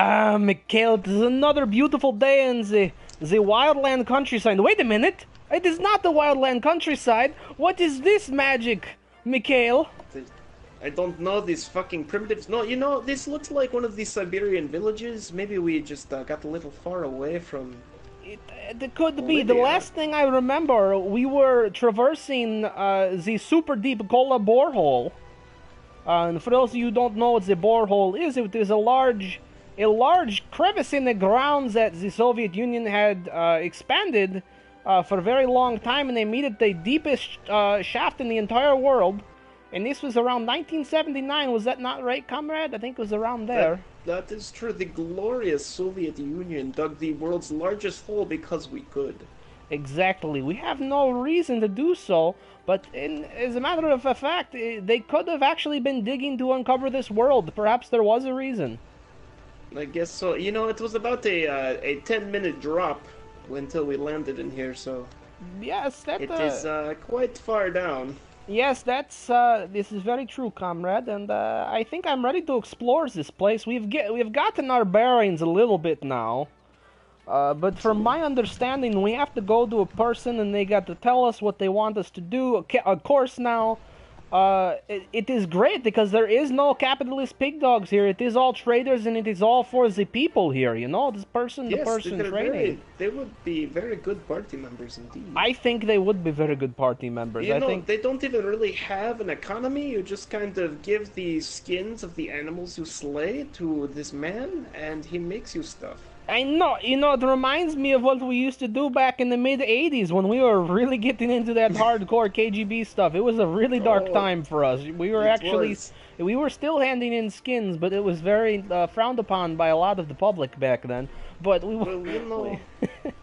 Ah, Mikhail, it is another beautiful day in the wildland countryside. Wait a minute! It is not the wildland countryside! What is this magic, Mikhail? I don't know these fucking primitives. No, you know, this looks like one of these Siberian villages. Maybe we just got a little far away from... It could be. The last thing I remember, we were traversing the super deep Kola borehole. And for those of you who don't know what the borehole is, it is a large crevice in the ground that the Soviet Union had expanded for a very long time, and they made it the deepest shaft in the entire world. And this was around 1979, was that not right, comrade? I think it was around there. That is true. The glorious Soviet Union dug the world's largest hole because we could. Exactly. We have no reason to do so, but as a matter of fact, they could have actually been digging to uncover this world. Perhaps there was a reason. I guess so. You know, it was about a 10-minute drop until we landed in here, so... Yes, that... It is quite far down. Yes, that's this is very true, comrade, and I think I'm ready to explore this place. We've gotten our bearings a little bit now, but from my understanding, we have to go to a person, and they got to tell us what they want us to do. Of course, now it is great because there is no capitalist pig dogs here. It is all traders, and it is all for the people here. You know, this person, yes, the person trading. They would be very good party members indeed. I think they would be very good party members. You know, think they don't even really have an economy. You just kind of give the skins of the animals you slay to this man, and he makes you stuff. I know, you know, it reminds me of what we used to do back in the mid-'80s when we were really getting into that hardcore KGB stuff. It was a really dark time for us. We were we were still handing in skins, but it was very frowned upon by a lot of the public back then. But we well, you know,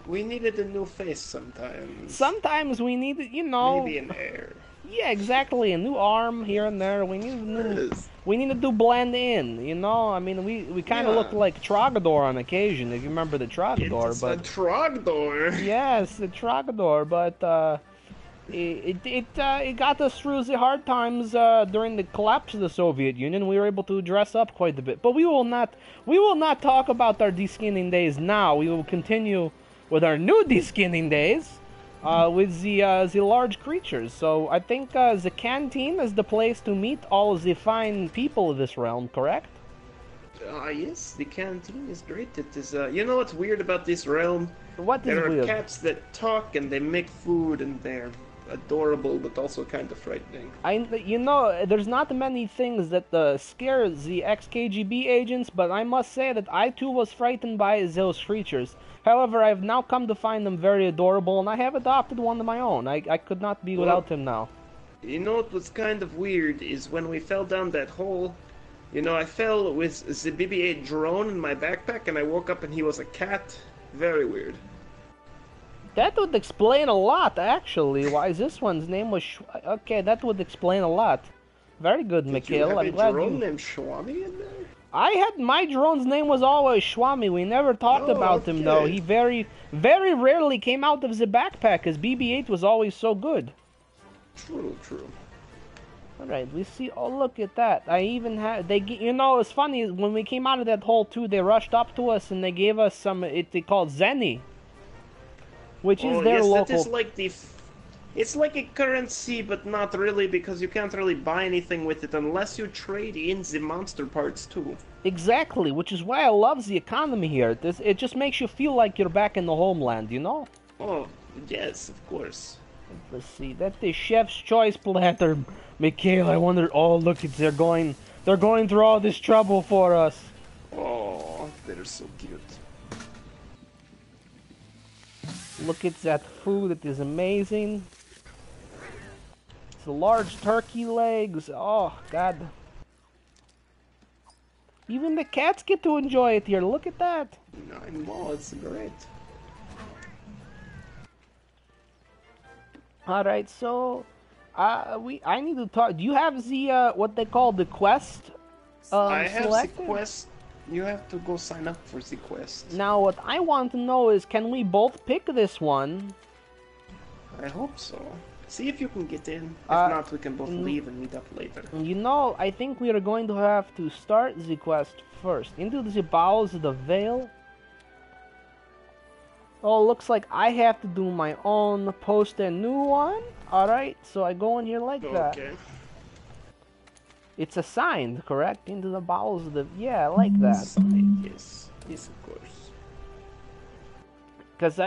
we needed a new face sometimes. Sometimes we needed, you know... Maybe an heir. Yeah, exactly. A new arm here and there. We need a new... We needed to blend in, you know? I mean, we kind of looked like Trogador on occasion, if you remember the Trogador. It's a Trogador! Yes, the Trogador, but it got us through the hard times during the collapse of the Soviet Union. We were able to dress up quite a bit. But we will not talk about our deskinning days now. We will continue with our new deskinning days. With the large creatures. So I think the canteen is the place to meet all of the fine people of this realm, correct? Yes, the canteen is great. It is, you know what's weird about this realm? What is weird? There are cats that talk and they make food and they're adorable but also kind of frightening. You know, there's not many things that scare the ex-KGB agents, but I must say that I too was frightened by those creatures. However, I've now come to find them very adorable, and I have adopted one of my own. I could not be without him now. You know what was kind of weird is when we fell down that hole, you know, I fell with the BB-8 drone in my backpack, and I woke up and he was a cat. Very weird. That would explain a lot, actually. Why this one's name was... Okay, that would explain a lot. Very good, Mikhail. I'm glad you... Did you have a drone named Shwami in there? My drone's name was always Shwami. We never talked about him, though. He very, very rarely came out of the backpack, because BB-8 was always so good. True. Alright, we see... Oh, look at that. I even had... You know, it's funny, when we came out of that hole, too, they rushed up to us, and they gave us some... They called Zenny. Which is their local... That is like the... It's like a currency, but not really, because you can't really buy anything with it unless you trade in the monster parts, too. Exactly, which is why I love the economy here. It just makes you feel like you're back in the homeland, you know? Oh, yes, of course. Let's see, that's the chef's choice platter. Mikhail, I wonder... Oh, look, they're going through all this trouble for us. Oh, they're so cute. Look at that food, it is amazing. The large turkey legs. Oh, God. Even the cats get to enjoy it here. Look at that. I know, it's great. Alright, so... I need to talk... Do you have the, what they call the quest? I have selected? the quest. You have to go sign up for the quest. Now, what I want to know is, can we both pick this one? I hope so. See if you can get in. If not, we can both leave and meet up later. You know, I think we are going to have to start the quest first. Into the bowels of the veil. Oh, looks like I have to do my own post a new one. Alright, so I go in here like that. Okay. It's assigned, correct? Into the bowels of the... Yeah, like that. Assigned, yes. Yes, of course. Because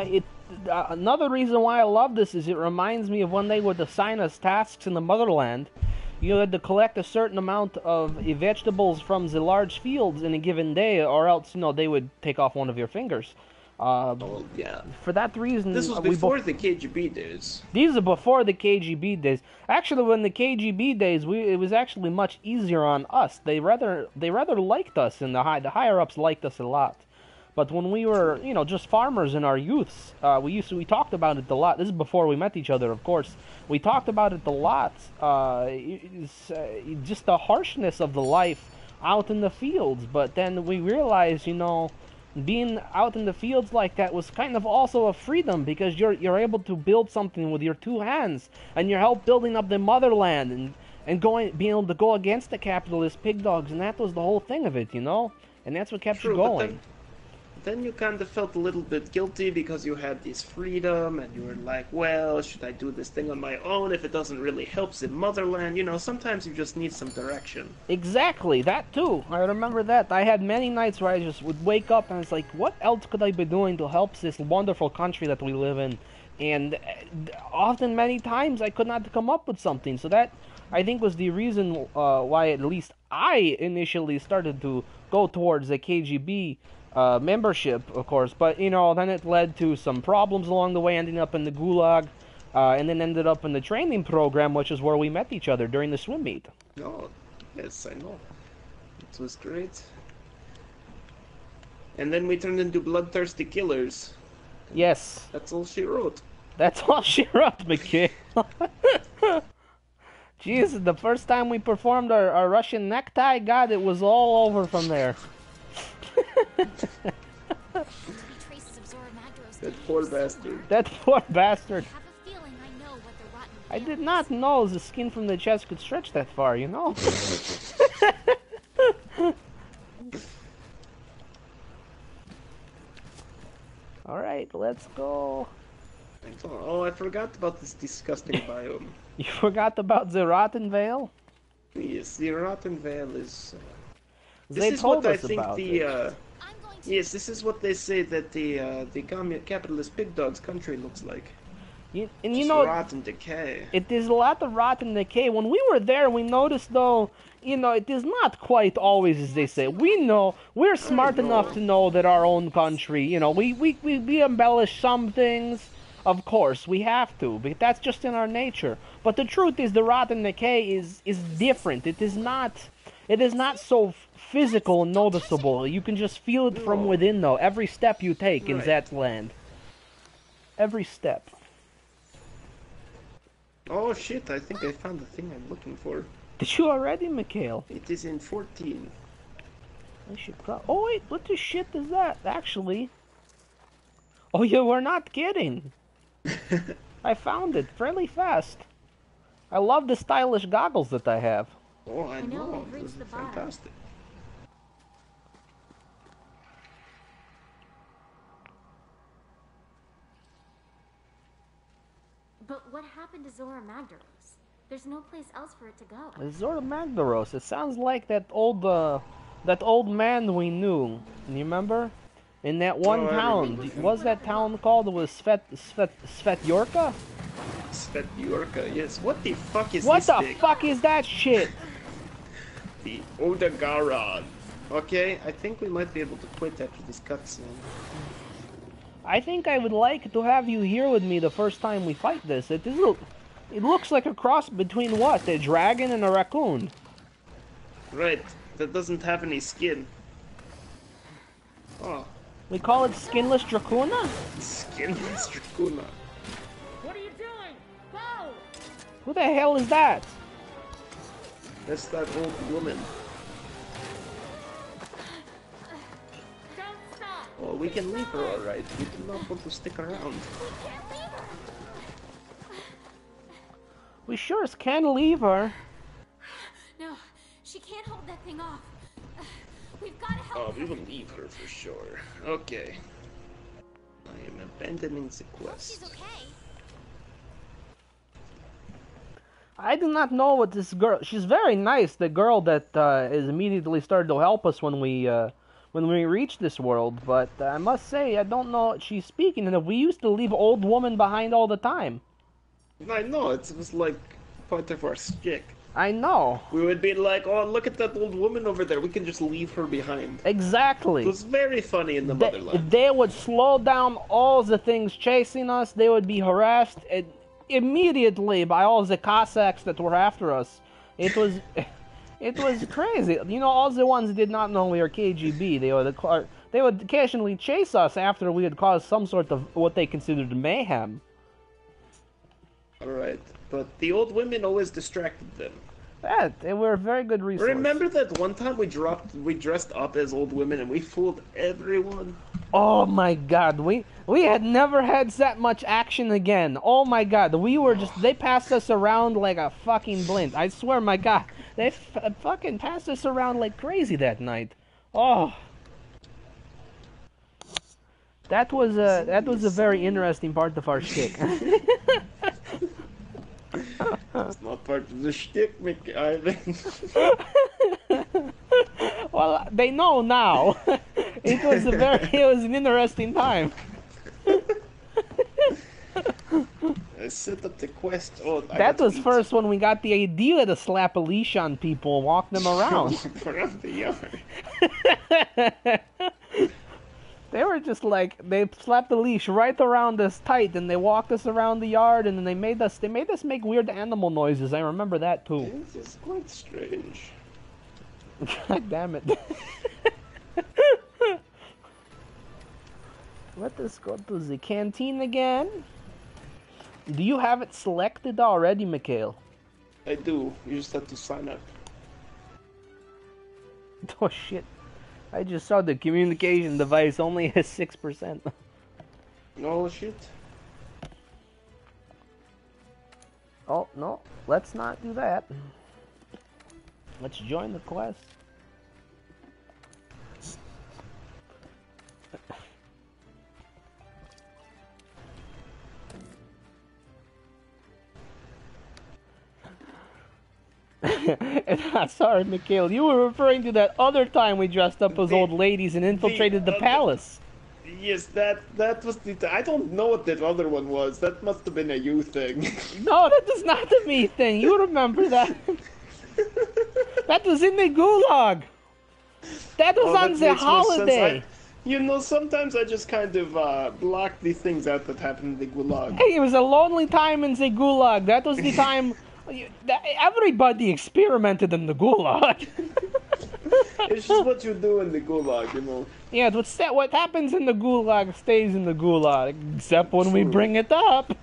another reason why I love this is it reminds me of when they would assign us tasks in the motherland. You had to collect a certain amount of vegetables from the large fields in a given day, or else, you know, they would take off one of your fingers. Oh, yeah. For that reason... This was before the KGB days. These are before the KGB days. Actually, when the KGB days, it was actually much easier on us. They rather liked us, and the higher-ups liked us a lot. But when we were, you know, just farmers in our youths, we talked about it a lot. This is before we met each other, of course. We talked about it a lot. Just the harshness of the life out in the fields. But then we realized, you know, being out in the fields like that was kind of also a freedom, because you're able to build something with your two hands, and you help building up the motherland and being able to go against the capitalist pig dogs, and that was the whole thing of it, you know. And that's what kept you going. Then you kind of felt a little bit guilty because you had this freedom, and you were like, well, should I do this thing on my own if it doesn't really help the motherland? You know, sometimes you just need some direction. Exactly, that too. I remember that. I had many nights where I just would wake up and it's like, what else could I be doing to help this wonderful country that we live in? And often, many times, I could not come up with something. So that, I think, was the reason why at least I initially started to go towards the KGB membership, of course, but, you know, then it led to some problems along the way, ending up in the gulag, and then ended up in the training program, which is where we met each other during the swim meet. Oh, yes, I know. It was great. And then we turned into bloodthirsty killers. Yes. That's all she wrote. That's all she wrote, Mikhail. Jeez, the first time we performed our Russian necktie, God, it was all over from there. That poor bastard. That poor bastard. I did not know the skin from the chest could stretch that far, you know? Alright, let's go. Oh, I forgot about this disgusting biome. You forgot about the Rotten Vale? Yes, the Rotten Vale is... They told us about it. Yes, this is what they say that the capitalist pig dog's country looks like. You know, rotten decay. It is a lot of rotten decay. When we were there, we noticed, though, you know, it is not quite always as they say. We know, we're smart enough to know that our own country, you know, we embellish some things. Of course, we have to, but that's just in our nature. But the truth is, the rotten decay is different. It is not so physical and noticeable. You can just feel it from within, though. Every step you take in that land. Every step. Oh shit, I think I found the thing I'm looking for. Did you already, Mikhail? It is in 14. I should oh wait, what the shit is that, actually? Oh, you were not kidding. I found it fairly fast. I love the stylish goggles that I have. Oh, I know. This is fantastic. But what happened to Zora Magdaros? There's no place else for it to go. Zora Magdaros. It sounds like that old man we knew. You remember? In that one town. What's that town called? It was Svetyorka? Svetyorka, yes. What the fuck is what this the fuck is that shit? The Odegaron. Okay, I think we might be able to quit after this cutscene. I think I would like to have you here with me the first time we fight this. It looks like a cross between what? A dragon and a raccoon. Right, that doesn't have any skin. Oh. We call it Skinless Dracuna? Skinless Dracuna. What are you doing? Go! Who the hell is that? That's that old woman. Don't stop! Oh, we can leave her alright. We do not want to stick around. We sure as can leave her. No, she can't hold that thing off. We've got to help Oh, her. we will leave her for sure. Okay. I am abandoning the quest. She's okay. I do not know what this girl... She's very nice, the girl that is immediately started to help us when we reached this world. But I must say, I don't know what she's speaking. And we used to leave old woman behind all the time. I know, it was like part of our shtick. I know. We would be like, oh, look at that old woman over there. We can just leave her behind. Exactly. It was very funny in the motherland. They would slow down all the things chasing us. They would be harassed immediately by all the Cossacks that were after us. It was, it was crazy. You know, all the ones that did not know we were KGB. They would occasionally chase us after we had caused some sort of what they considered mayhem. Alright, but the old women always distracted them. They were a very good resource. Remember that one time we dressed up as old women and we fooled everyone? Oh my god, we had never had that much action again. Oh my god, they passed us around like a fucking blind. I swear, my god, they fucking passed us around like crazy that night. Oh. That was a very interesting part of our shtick. It's not part of the shtick, Ivan. Well, they know now. It was an interesting time. I set up the quest. Oh, that was first when we got the idea to slap a leash on people and walk them around. Around the yard. They were just like, they slapped the leash right around us tight, and they walked us around the yard, and then they made us make weird animal noises. I remember that too. This is quite strange. God damn it. Let us go to the canteen again. Do you have it selected already, Mikhail? I do. You just have to sign up. Oh shit. I just saw the communication device only has 6%. Oh shit. Oh, no. Let's not do that. Let's join the quest. Sorry, Mikhail, you were referring to that other time we dressed up as old ladies and infiltrated the palace. Yes, that was the... I don't know what that other one was. That must have been a you thing. No, that is not a me thing. You remember that. That was in the gulag. That was on the holiday. You know, sometimes I just kind of block the things out that happen in the gulag. Hey, it was a lonely time in the gulag. That was the time... Everybody experimented in the gulag. It's just what you do in the gulag, you know. Yeah, what happens in the gulag stays in the gulag, except when we bring it up.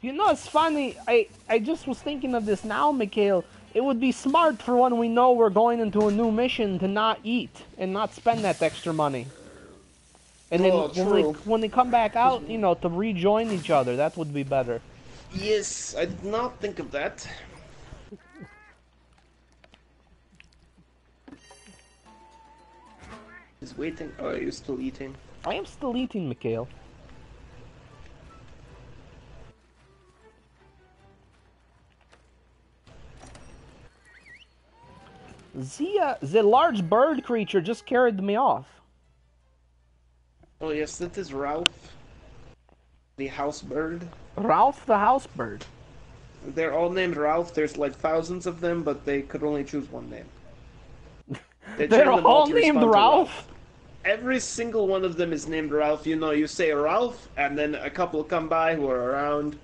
You know, it's funny, I just was thinking of this now, Mikhail. It would be smart for when we know we're going into a new mission to not eat and not spend that extra money. And then when they come back out, you know, to rejoin each other, that would be better. Yes, I did not think of that. He's waiting. Oh, are you still eating? I am still eating, Mikhail. The large bird creature just carried me off. Oh yes, that is Ralph, the house bird. Ralph the house bird. They're all named Ralph. There's like thousands of them, but they could only choose one name. They're all named Ralph? Every single one of them is named Ralph. You know, you say Ralph, and then a couple come by who are around.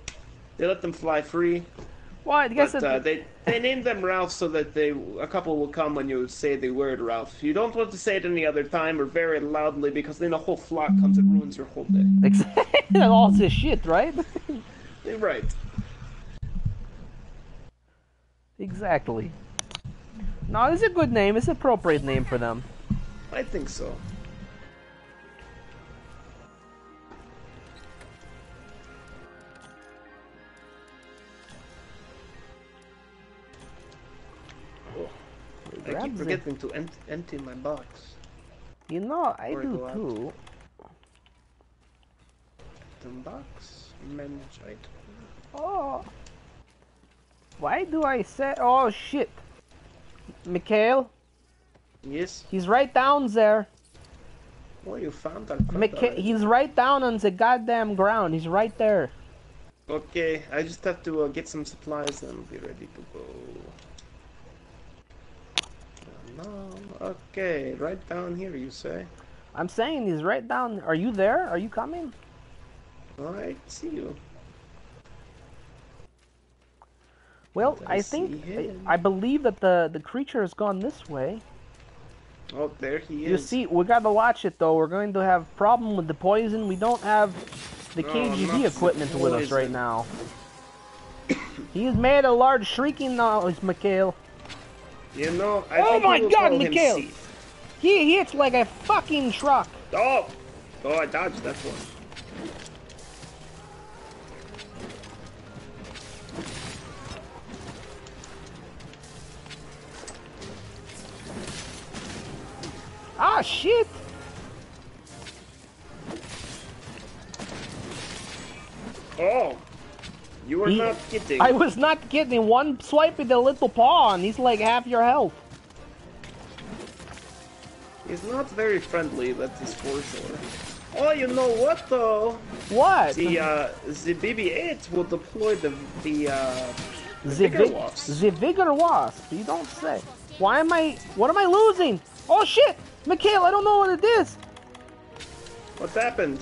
They let them fly free. Well, I guess they named them Ralph so that a couple will come when you say the word Ralph. You don't want to say it any other time or very loudly, because then a whole flock comes and ruins your whole day. Exactly. All this shit, right? Right. Exactly. No, it's a good name. It's an appropriate name for them. I think so. I keep Grabs it. forgetting to empty my box. You know, I Or do go out. too. Item box. Manage item. Oh. Why do I say... Oh, shit. Mikhail, Yes. he's right down there. Oh, you found that. He's right down on the goddamn ground. He's right there. Okay, I just have to get some supplies and be ready to go. No, okay, right down here, you say? I'm saying he's right down. Are you there? Are you coming? I see you. Well, I I see think... him. I believe that the creature has gone this way. Oh, there he is. You see, we gotta watch it though. We're going to have problem with the poison. We don't have the No, KGB not the equipment with us right poison. now. He's made a large shrieking noise, Mikhail. You know, I Oh think my we will God, call him Mikhail! Seth. He hits like a fucking truck. Oh! Oh, I dodged that one. Ah, shit! Oh! You were not kidding. I was not kidding. One swipe with a little paw and he's like half your health. He's not very friendly, that is for sure. Oh, you know what though? What? The BB-8 will deploy the The Vigor Wasps. The Vigor Wasp. You don't say. Why am I... What am I losing? Oh, shit! Mikhail, I don't know what it is. What happened?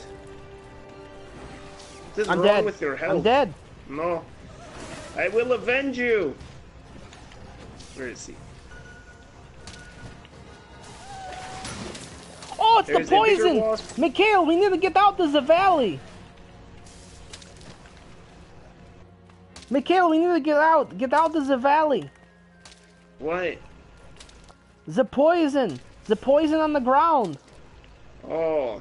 What is I'm wrong dead. with your health? I'm dead. No. I will avenge you! Where is he? Oh, it's There's the a Vigor poison! Wasp. Mikhail, we need to get out of the valley. Mikhail, we need to get out. Get out of the valley. Why? The poison. The poison on the ground. Oh.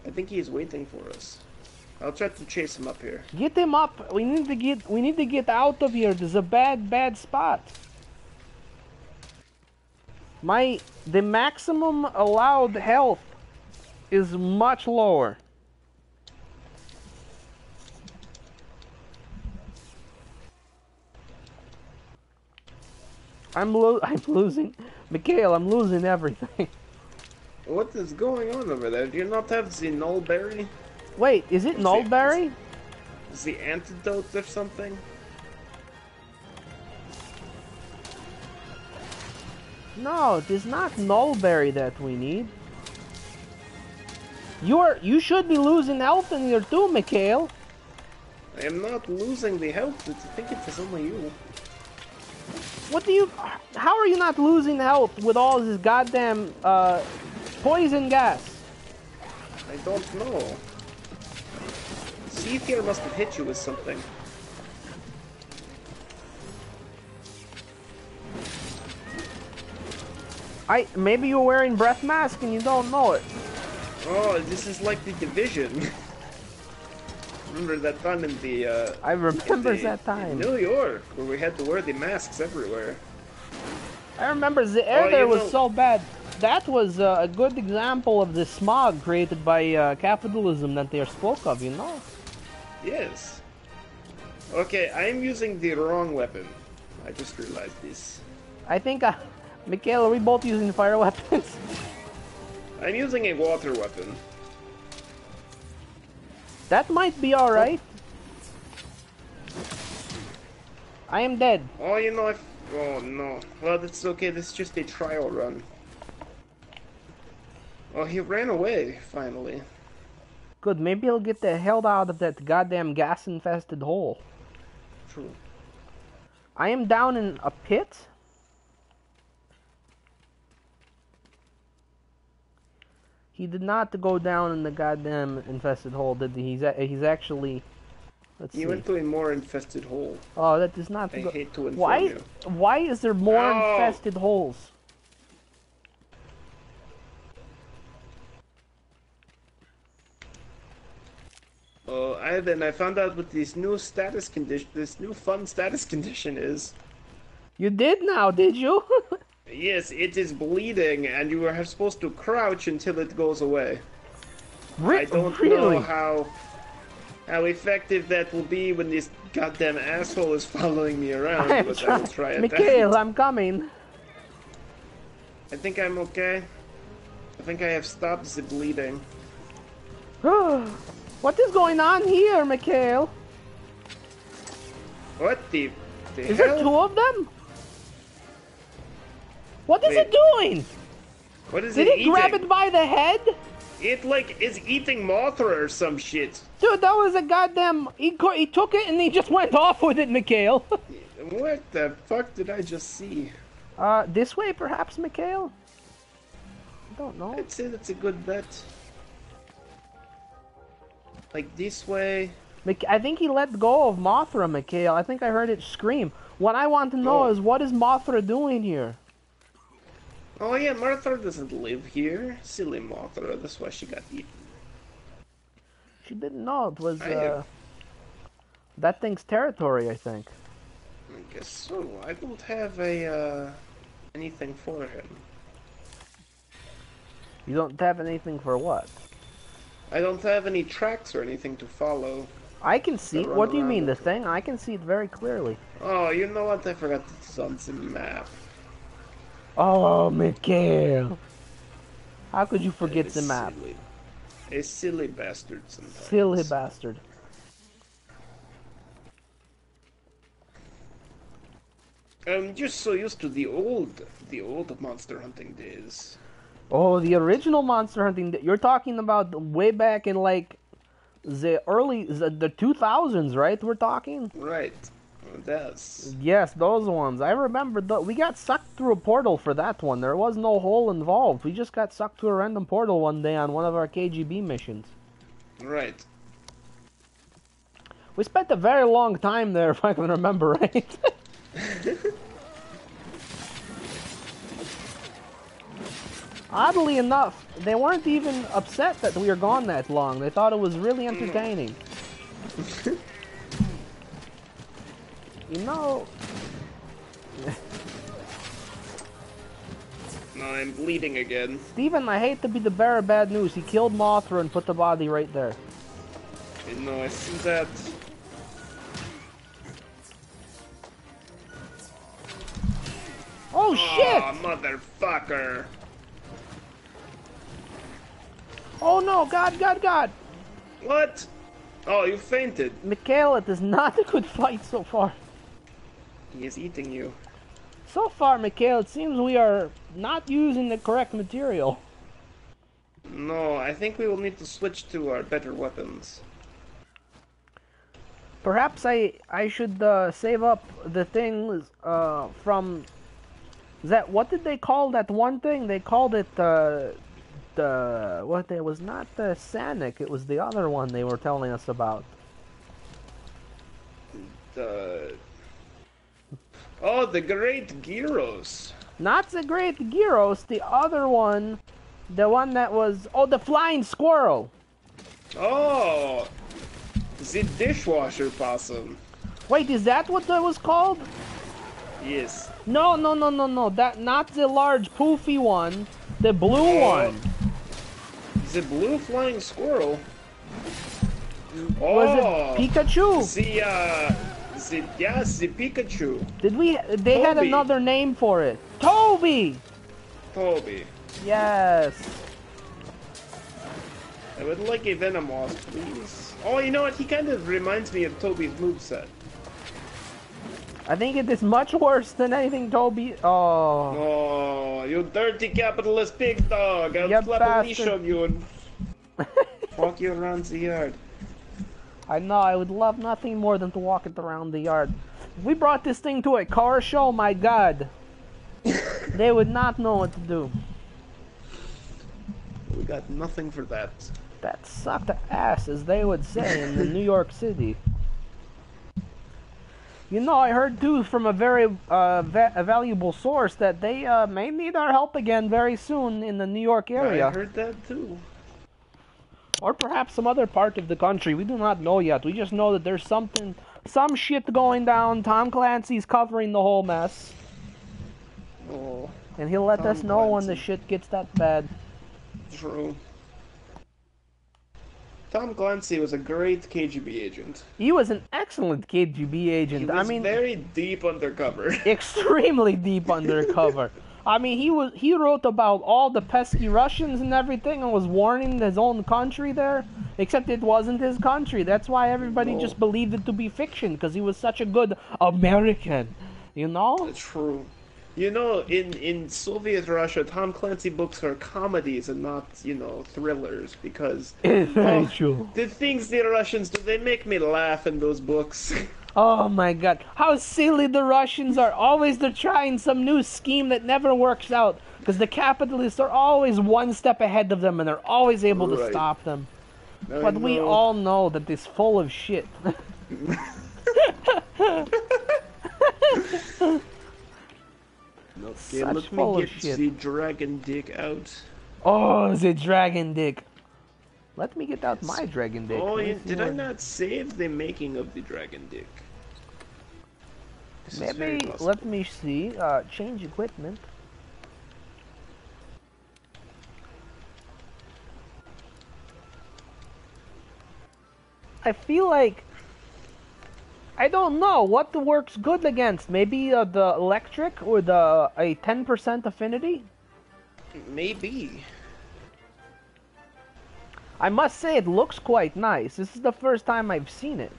I think he's waiting for us. I'll try to chase him up here. Get him up. We need to get out of here. This is a bad spot. The maximum allowed health is much lower. I'm losing. Mikhail, I'm losing everything. What is going on over there? Do you not have the nullberry? Wait, is it Nullberry? The antidote or something? No, it is not Nullberry that we need. You should be losing health in here too, Mikhail. I am not losing the health. I think it is only you. What do you... How are you not losing health with all this goddamn poison gas? I don't know. Seth here must have hit you with something. Maybe you're wearing breath mask and you don't know it. Oh, this is like the Division. Remember that time in the I remember that in time. New York, where we had to wear the masks everywhere. I remember the air Oh, there you was know- so bad. That was a good example of the smog created by capitalism that they spoke of, you know? Yes. Okay, I'm using the wrong weapon. I just realized this. I think, Mikhail, are we both using fire weapons? I'm using a water weapon. That might be alright. I am dead. Oh, you know, oh no. Well, that's okay. This is just a trial run. Oh, he ran away, finally. Good, maybe he'll get the hell out of that goddamn gas-infested hole. True. I am down in a pit. He did not go down in the goddamn infested hole, did he? He's actually... Let's He see. went to a more infested hole. Oh, that does not... I hate to inform Why? you. Why is there more Ow! infested holes? I found out what this new status condition, this new fun status condition is. You did now, did you? Yes, it is bleeding, and you are supposed to crouch until it goes away. I don't know really? how effective that will be when this goddamn asshole is following me around, I'm but I will try it. Mikhail, I'm coming. I think I'm okay. I think I have stopped the bleeding. What is going on here, Mikhail? What the Is hell? there two of them? What is Wait. it doing? What is Did it it eating? grab it by the head? It like is eating Mothra or some shit. Dude, that was a goddamn... He took it and he just went off with it, Mikhail. What the fuck did I just see? This way perhaps, Mikhail? I don't know. I'd say that's a good bet. Like this way. I think he let go of Mothra, Mikhail. I think I heard it scream. What I want to know is, what is Mothra doing here? Oh yeah, Mothra doesn't live here. Silly Mothra, that's why she got eaten. She didn't know it was, that thing's territory, I think. I guess so. I don't have anything for him. You don't have anything for what? I don't have any tracks or anything to follow. I can see it. Run What do you around mean, the it. thing? I can see it very clearly. Oh, you know what? I forgot it's on the map. Oh, Mikhail. How could you forget the map? Silly. A silly bastard sometimes. Silly bastard. I'm just so used to the old monster hunting days. Oh, the original Monster Hunting. You're talking about way back in, like, the 2000s, right? We're talking? Right. That's Yes, those ones. I remember we got sucked through a portal for that one. There was no hole involved. We just got sucked through a random portal one day on one of our KGB missions. right. We spent a very long time there, if I can remember right. Oddly enough, they weren't even upset that we were gone that long. They thought it was really entertaining. You know... No, I'm bleeding again. Steven, I hate to be the bearer of bad news. He killed Mothra and put the body right there. You know, I see that. Oh, shit! Oh, motherfucker! Oh no, God, God, God! What? Oh, you fainted. Mikhail, it is not a good fight so far. He is eating you. So far, Mikhail, it seems we are not using the correct material. No, I think we will need to switch to our better weapons. Perhaps I should save up the things from that. What did they call that one thing? They called it what? It was not the Sanic. It was the other one they were telling us about. Oh, the Great Gyros. Not the Great Gyros. The other one, the one that was the Flying Squirrel. Oh, the dishwasher possum. Wait, is that what that was called? Yes. No. That not the large poofy one. The blue one. The blue flying squirrel. Was it Pikachu? The Pikachu. They had Toby. another name for it. Toby! Toby. Yes. I would like a Venomoth, please. Oh, you know what? He kind of reminds me of Toby's moveset. I think it is much worse than anything Toby... Oh. Oh, you dirty capitalist pig dog! I'll You slap a leash bastard. on you and walk you around the yard. I know, I would love nothing more than to walk it around the yard. If we brought this thing to a car show, my god. They would not know what to do. We got nothing for that. That sucked ass, as they would say in the New York City. You know, I heard too from a very a valuable source that they may need our help again very soon in the New York area. I heard that too. Or perhaps some other part of the country. We do not know yet. We just know that there's some shit going down. Tom Clancy's covering the whole mess. Oh, And he'll let Tom us know when the Clancy. shit gets that bad. True. Tom Clancy was a great KGB agent. He was an excellent KGB agent. He was I mean, very deep undercover. extremely deep undercover. I mean, he wrote about all the pesky Russians and everything, and was warning his own country there. Except it wasn't his country. That's why everybody No. just believed it to be fiction, because he was such a good American. You know? True. You know, in Soviet Russia, Tom Clancy books are comedies and not, thrillers, because It's very true. the things the Russians do, they make me laugh in those books. Oh my god. How silly the Russians are. Always they're trying some new scheme that never works out. Because the capitalists are always one step ahead of them, and they're always able to Right. stop them. I But we know. all know that it's full of shit. Okay, Such let full me of get shit. the dragon dick out. Oh, the dragon dick. Let me get out my dragon dick. Oh, Let me see did I what- not save the making of the dragon dick? This is very Maybe, possible. let me see. Change equipment. I feel like... I don't know what works good against. Maybe the electric or a 10% affinity? Maybe. I must say it looks quite nice. This is the first time I've seen it.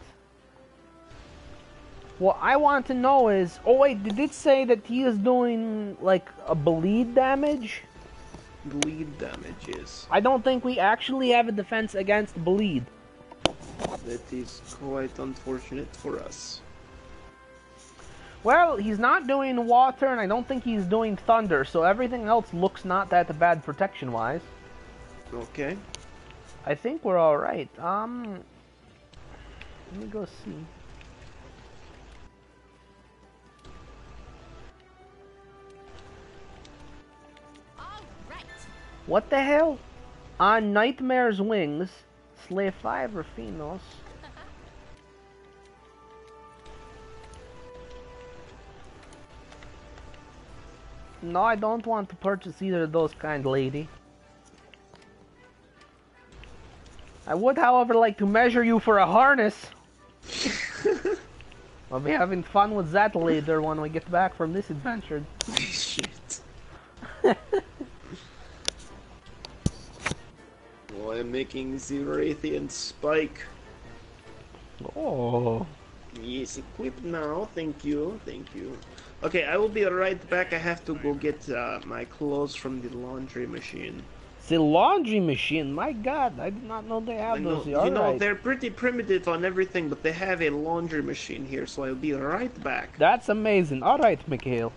What I want to know is... Oh wait, did it say that he is doing, like, a bleed damage? Bleed damages. I don't think we actually have a defense against bleed. That is quite unfortunate for us. Well, he's not doing water, and I don't think he's doing thunder, so everything else looks not that bad protection-wise. Okay. I think we're alright. Let me go see. All right. What the hell? On Nightmare's wings, slay 5 Raffinos. No, I don't want to purchase either of those, kind lady. I would, however, like to measure you for a harness. I'll be having fun with that later when we get back from this adventure. Shit. Well, I'm making the Raytheon spike. Oh. Yes, equipped now. Thank you. Thank you. Okay, I will be right back. I have to go get my clothes from the laundry machine. The laundry machine, my god, I did not know they have those. You know, they're pretty primitive on everything, but they have a laundry machine here, so I'll be right back. That's amazing. Alright, Mikhail.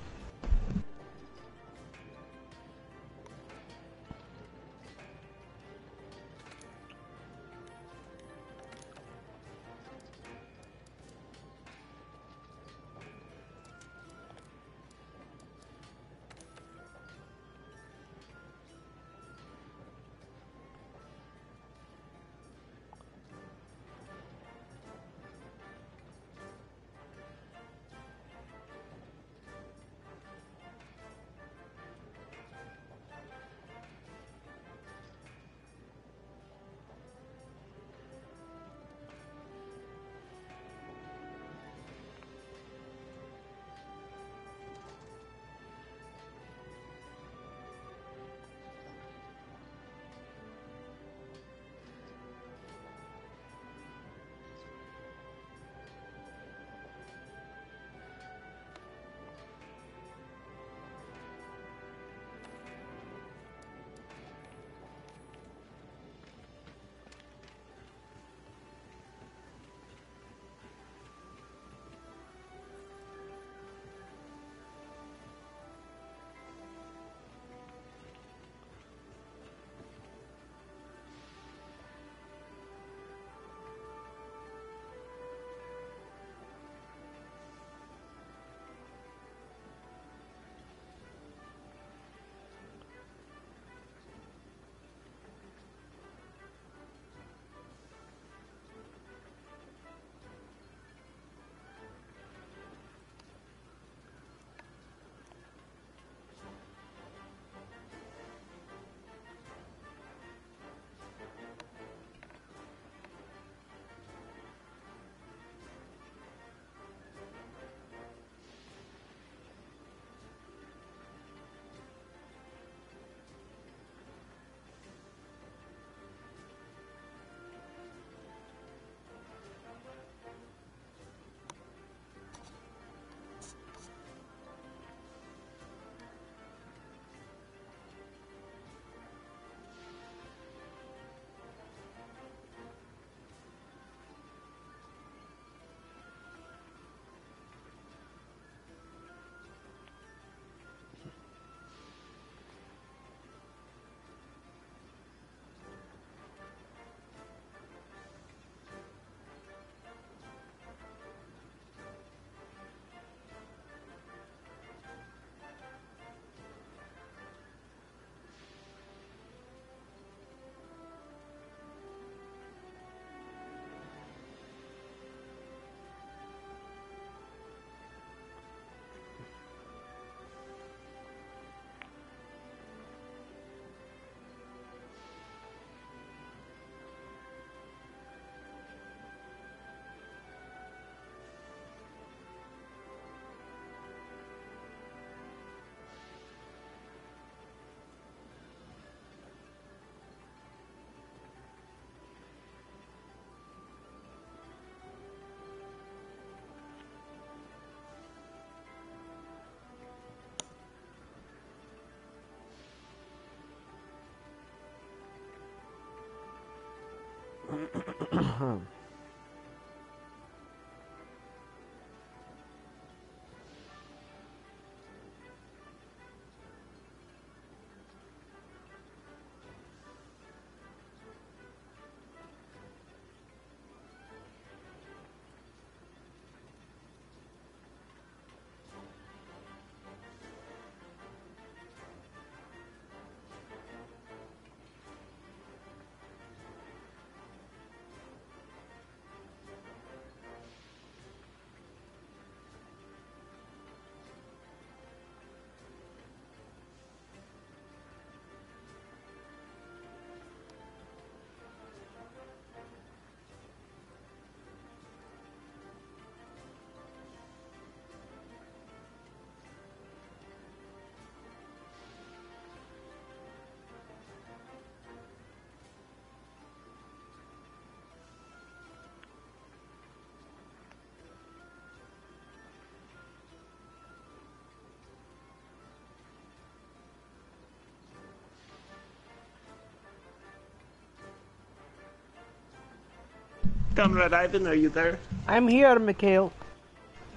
Comrade Ivan, are you there? I'm here, Mikhail.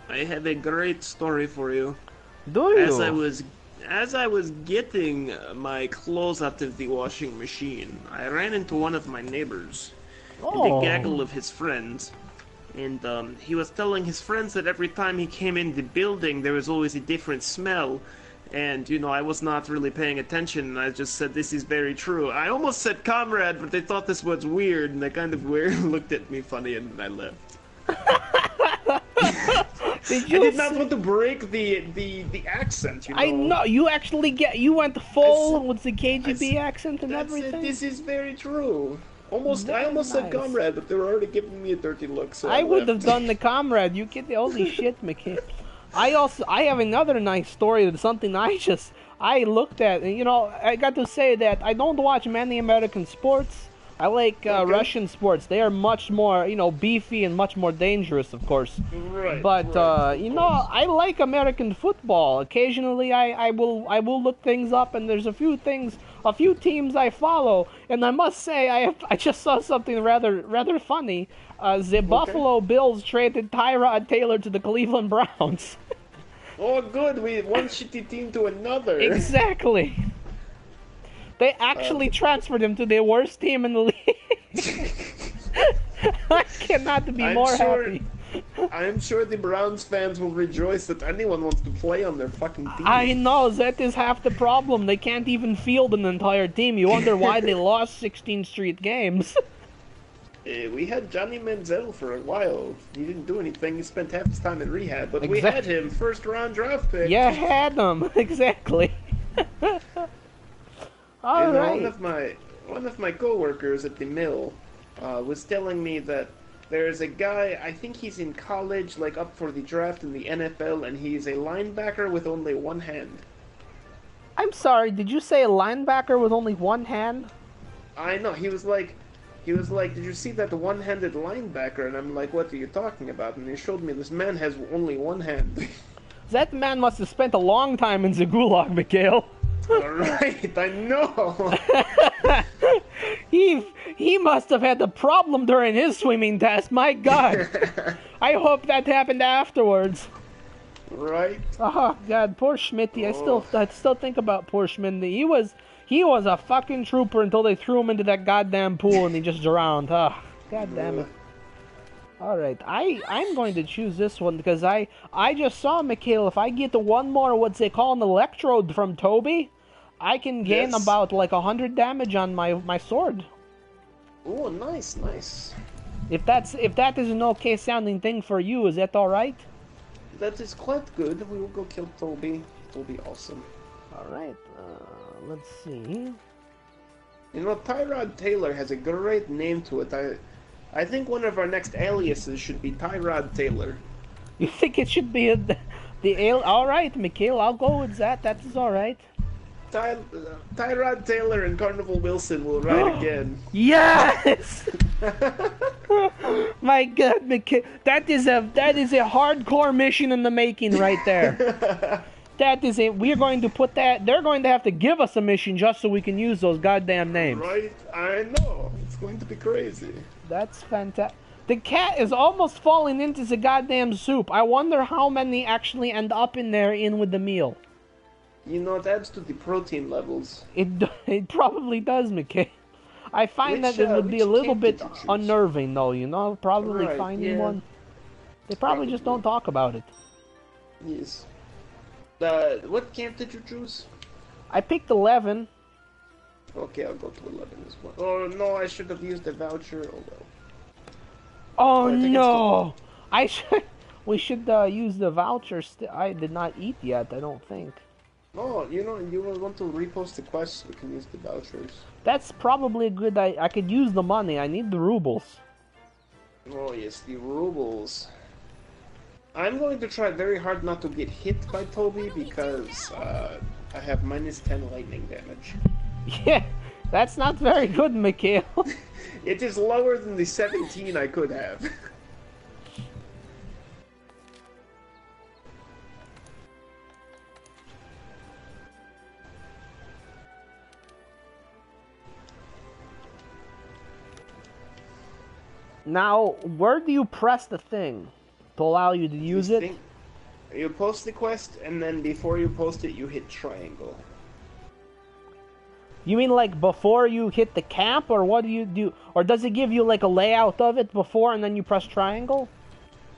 I have a great story for you. Do you? As I was getting my clothes out of the washing machine, I ran into one of my neighbors and a gaggle of his friends. And he was telling his friends that every time he came in the building, there was always a different smell. And, you know, I was not really paying attention, and I just said, this is very true. I almost said comrade, but they thought this was weird, and they kind of looked at me funny, and I left. I did not want to break the accent, you know. I know, you went full with the KGB accent and everything? This is very true. I almost said comrade, but they were already giving me a dirty look, so I would have done the comrade, you kid, holy shit, Mikhail. I have another nice story of something I looked at, and you know, I got to say that I don't watch many American sports. I like Russian sports. They are much more, you know, beefy and much more dangerous, of course. Right. But you know, I like American football. Occasionally, I will look things up, and there's a few teams I follow. And I must say, I just saw something rather funny. The Buffalo Bills traded Tyrod Taylor to the Cleveland Browns. Oh, good. We one shitty team to another. Exactly. They actually transferred him to the worst team in the league. I cannot be more happy. I'm sure the Browns fans will rejoice that anyone wants to play on their fucking team. I know, that is half the problem. They can't even field an entire team. You wonder why they lost 16 straight games. We had Johnny Manziel for a while. He didn't do anything. He spent half his time in rehab. But we had him, first round draft pick. Yeah, had him. Exactly. All right. One of my coworkers at the mill was telling me that there's a guy, I think he's in college, like up for the draft in the NFL, and he's a linebacker with only one hand. I'm sorry, did you say a linebacker with only one hand? I know, he was like, did you see that one-handed linebacker? And I'm like, what are you talking about? And he showed me this man has only one hand. That man must have spent a long time in the gulag, Mikhail. Right, I know. He must have had a problem during his swimming test. My God, I hope that happened afterwards. Right. Oh God, poor Schmitty. I still think about poor Schmitty. He was a fucking trooper until they threw him into that goddamn pool and he just drowned. Ah, God damn it. All right, I'm going to choose this one because I just saw, Mikhail, if I get the one more what they call an electrode from Toby, I can gain about like 100 damage on my sword. Oh, nice. If that is an okay sounding thing for you, is that all right? That is quite good. We will go kill Toby. It'll be awesome. All right. Let's see. You know, Tyrod Taylor has a great name to it. I think one of our next aliases should be Tyrod Taylor. You think it should be all right, Mikhail, I'll go with that. That is all right. Tyrod Taylor and Carnival Wilson will ride again. Yes! My God, Mikhail, that is a hardcore mission in the making right there. That is it. We're going to put that... They're going to have to give us a mission just so we can use those goddamn names. Right? I know. It's going to be crazy. That's fantastic. The cat is almost falling into the goddamn soup. I wonder how many actually end up in there with the meal. You know, it adds to the protein levels. It probably does, Mikhail. I find that it would be a little bit unnerving, though, you know? Probably Right, finding yeah. one. They probably just don't talk about it. Yes. What camp did you choose? I picked 11. Okay, I'll go to 11 as well. Oh, no, I should have used the voucher. Oh, well. Oh, I think no! We should use the voucher. I did not eat yet, I don't think. Oh, you know, you will want to repost the quest, we can use the vouchers. That's probably a good... I could use the money. I need the rubles. Oh, yes, the rubles. I'm going to try very hard not to get hit by Toby because I have minus 10 lightning damage. Yeah, that's not very good, Mikhail. It is lower than the 17 I could have. Now, where do you press the thing to allow you to use it? You post the quest, and then before you post it, you hit triangle. You mean like before you hit the camp, or what do you do? Or does it give you like a layout of it before, and then you press triangle?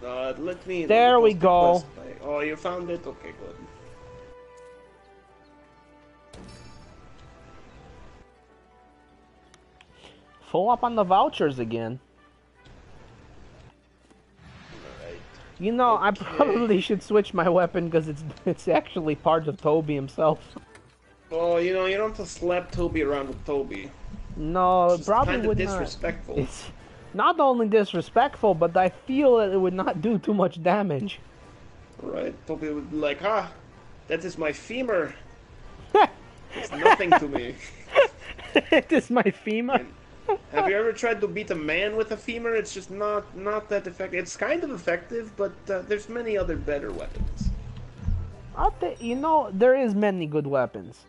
Let me... There we post the go. quest by- Oh, you found it? Okay, good. Full up on the vouchers again. Alright. You know, I probably should switch my weapon because it's actually part of Toby himself. Oh, you know, you don't have to slap Toby around with Toby. No, It's it probably kind of would disrespectful. not. It's not only disrespectful, but I feel that it would not do too much damage. Right? Toby would be like, that is my femur. It's nothing to me. It is my femur. Have you ever tried to beat a man with a femur? It's just not that effective. It's kind of effective, but there's many other better weapons. You know, there is many good weapons.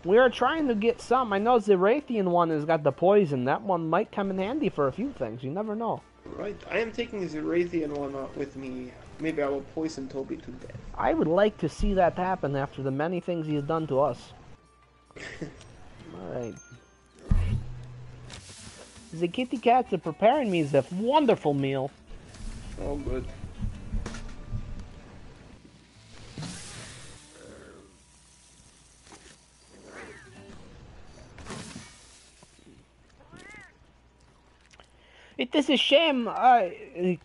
We are trying to get some. I know the Raytheon one has got the poison. That one might come in handy for a few things. You never know. Right. I am taking the Raytheon one with me. Maybe I will poison Toby to death. I would like to see that happen after the many things he's done to us. Alright. The kitty cats are preparing me a wonderful meal. Oh, good. It is a shame,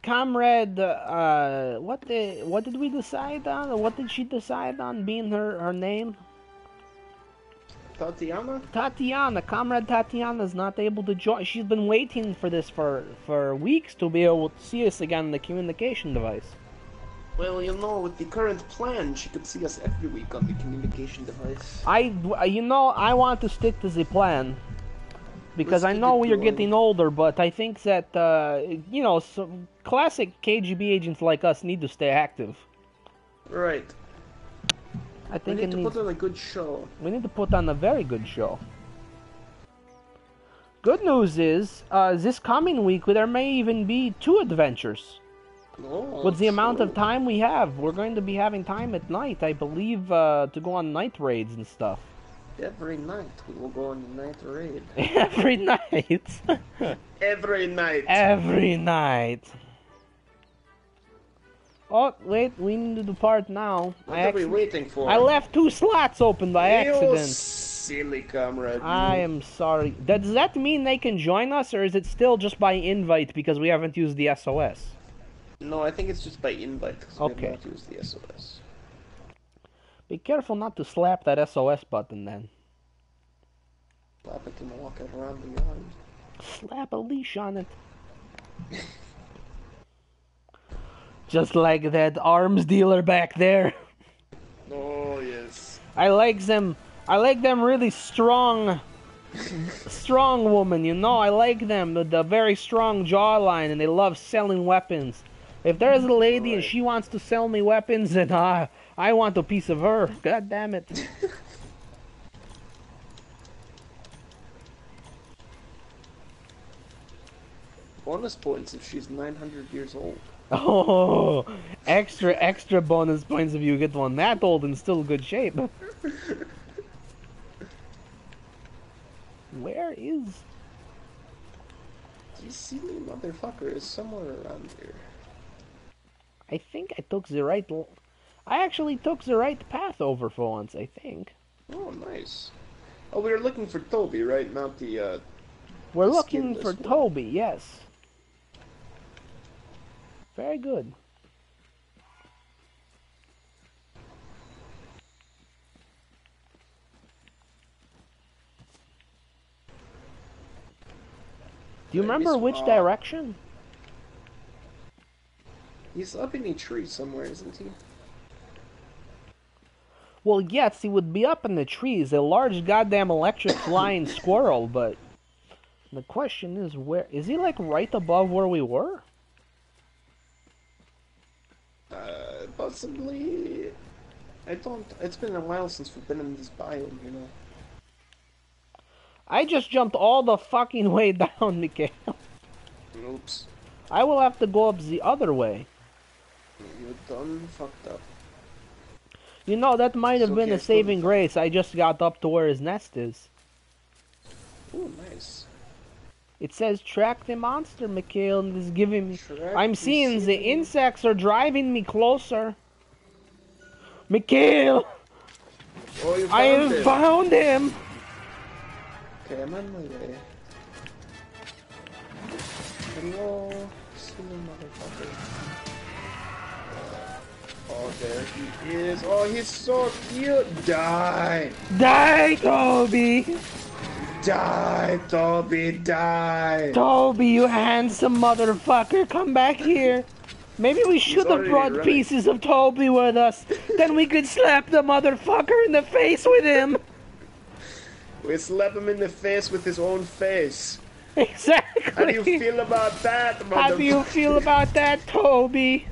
comrade. What did we decide on? What did she decide on being her name? Tatiana? Tatiana, Comrade Tatiana is not able to join. She's been waiting for this for weeks to be able to see us again on the communication device. Well, you know, with the current plan, she could see us every week on the communication device. I want to stick to the plan. Because I know we are getting older, but I think that, you know, some classic KGB agents like us need to stay active. Right. I think we need to put on a good show. We need to put on a very good show. Good news is, this coming week there may even be 2 adventures. Oh, with the amount of time we have, we're going to be having time at night, I believe, to go on night raids and stuff. Every night we will go on the night raid. Every night. Every night. Every night. Oh, wait, we need to depart now. What are we waiting for? I left 2 slots open by accident. You silly comrade. I am sorry. Does that mean they can join us, or is it still just by invite because we haven't used the SOS? No, I think it's just by invite because we have not used the SOS. Be careful not to slap that SOS button then. Slap it and walk it around the yard. Slap a leash on it. Just like that arms dealer back there. Oh, yes. I like them really strong. Strong woman, you know, I like them. The very strong jawline, and they love selling weapons. If there's a lady and she wants to sell me weapons, then I want a piece of her. God damn it. Bonus points if she's 900 years old. Oh, extra bonus points if you get one that old and still good shape. Where is... This silly motherfucker is somewhere around here. I think I took the right... I actually took the right path over for once, I think. Oh, nice. Oh, we were looking for Toby, right? Not the, We're the looking for skinless one. Toby, yes. Very good. Do you remember which direction? He's up in a tree somewhere, isn't he? Well, yes, he would be up in the trees, a large goddamn electric flying squirrel, but the question is, where is he? Like right above where we were? Possibly. I don't. It's been a while since we've been in this biome, you know. I just jumped all the fucking way down, Mikhail. Oops. I will have to go up the other way. You done fucked up. You know, that might have It's been okay, a saving grace. I just got up to where his nest is. Oh, nice. It says track the monster, Mikhail, and it's giving me... Track I'm the seeing the silly- insects are driving me closer. Mikhail! Oh, you I found have him. found him! Okay, I'm on my way. Hello, silly motherfucker. Oh, there he is. Oh, he's so cute. Die! Die, Toby! Die, Toby, die! Toby, you handsome motherfucker, come back here. Maybe we should have already brought running. pieces of Toby with us. Then we could slap the motherfucker in the face with him. We slap him in the face with his own face. Exactly. How do you feel about that, How do you feel about that, Toby?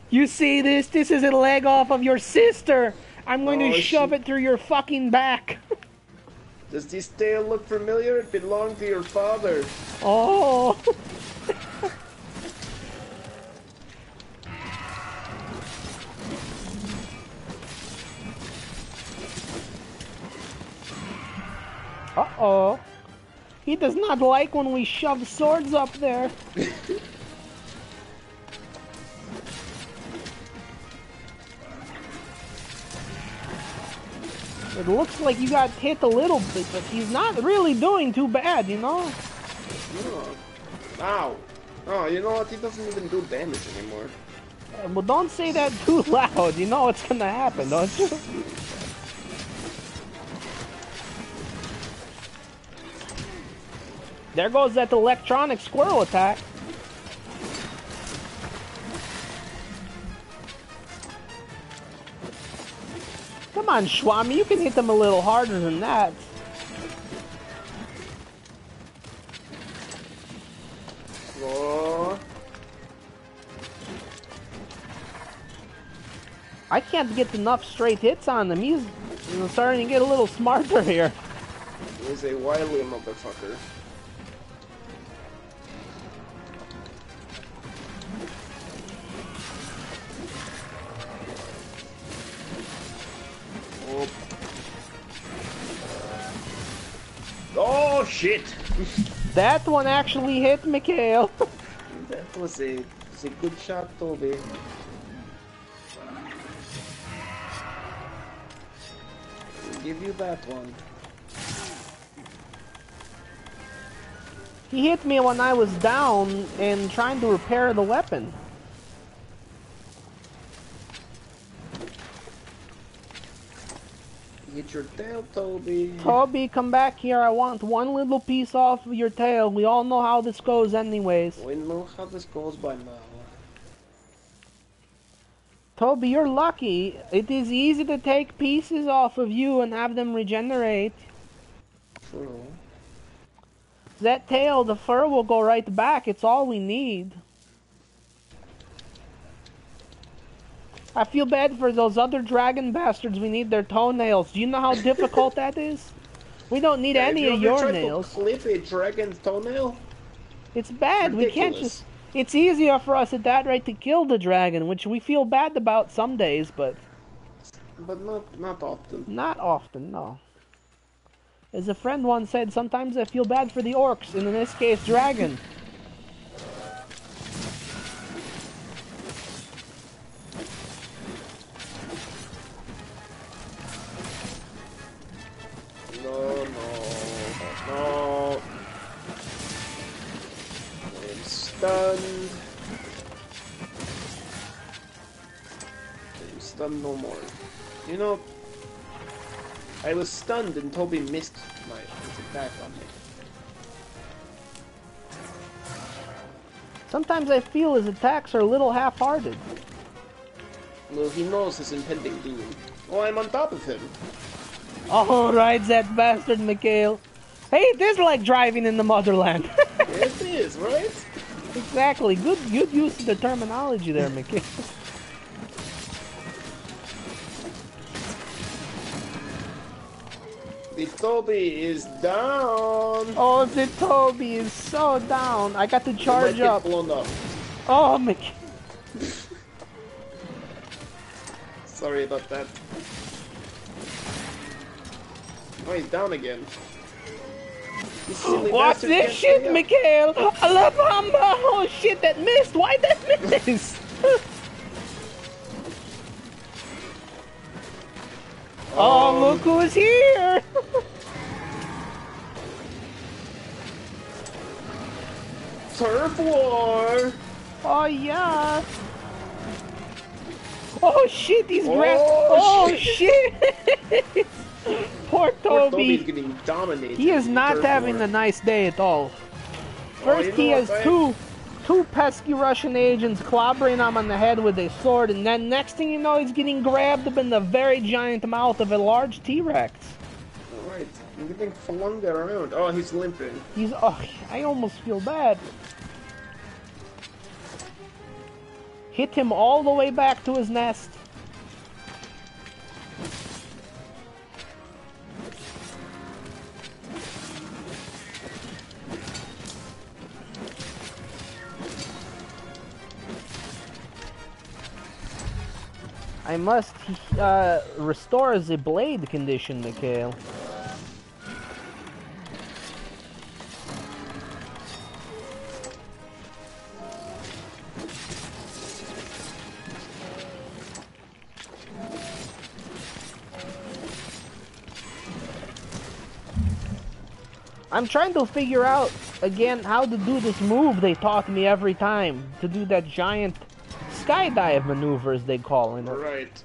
You see this? This is a leg off of your sister. I'm going to Oh, shove it through your fucking back. Does this tail look familiar? It belonged to your father. Oh. Uh-oh. He does not like when we shove swords up there. It looks like you got hit a little bit, but he's not really doing too bad, you know? Oh. Ow. Oh, you know what? He doesn't even do damage anymore. Well, don't say that too loud. You know what's gonna happen, don't you? There goes that electronic squirrel attack. Come on, Swami, you can hit them a little harder than that. Oh. I can't get enough straight hits on him. He's starting to get a little smarter here. He's a wily motherfucker. Oh. Oh shit! That one actually hit Mikhail. That was a good shot, Toby. I'll give you that one. He hit me when I was down and trying to repair the weapon. Get your tail, Toby. Toby, come back here. I want one little piece off of your tail. We all know how this goes anyways. We know how this goes by now. Toby, you're lucky. It is easy to take pieces off of you and have them regenerate. True. That tail, the fur will go right back. It's all we need. I feel bad for those other dragon bastards. We need their toenails. Do you know how difficult that is? We don't need any of your nails. Have you ever tried to clip a dragon's toenail? It's bad. Ridiculous. We can't just... It's easier for us at that rate to kill the dragon, which we feel bad about some days, but... But not often. Not often, no. As a friend once said, sometimes I feel bad for the orcs, and in this case, dragon. No. I'm stunned. I'm stunned no more. You know, I was stunned and Toby missed his attack on me. Sometimes I feel his attacks are a little half-hearted. Well, he knows his impending doom. Oh, I'm on top of him. Oh, rides that bastard, Mikhail. Hey, it is like driving in the motherland. Yes, it is, right? Exactly. Good use of the terminology there, Mikhail. The Toby is down. Oh, the Toby is so down. I got to charge up. Blown up. Oh, Mikhail. Sorry about that. Oh, he's down again. Watch this shit, Mikhail! Alabama! Oh shit, that missed! Why'd that miss? Oh, look who's here! Turf war! Oh yeah! Oh shit, these grass. Oh shit! Poor Toby. Toby's getting dominated. He is not having a nice day at all. First, he has two pesky Russian agents clobbering him on the head with a sword, and then next thing you know, he's getting grabbed up in the very giant mouth of a large T-Rex. Alright, I'm getting flung around. Oh, he's limping. Oh, I almost feel bad. Hit him all the way back to his nest. I must restore the blade condition, Mikhail. I'm trying to figure out, again, how to do this move they taught me every time. To do that giant skydive maneuver, as they call it. Right.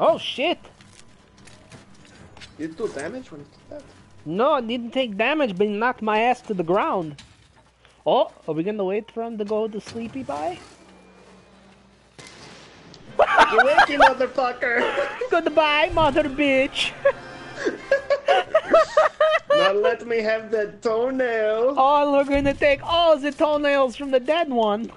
Oh shit! Did it do damage when it did that? No, it didn't take damage, but it knocked my ass to the ground. Oh, are we gonna wait for him to go to sleepy bye? You're waking, motherfucker! Goodbye, mother bitch! Now let me have that toenail! Oh, we're gonna take all the toenails from the dead one.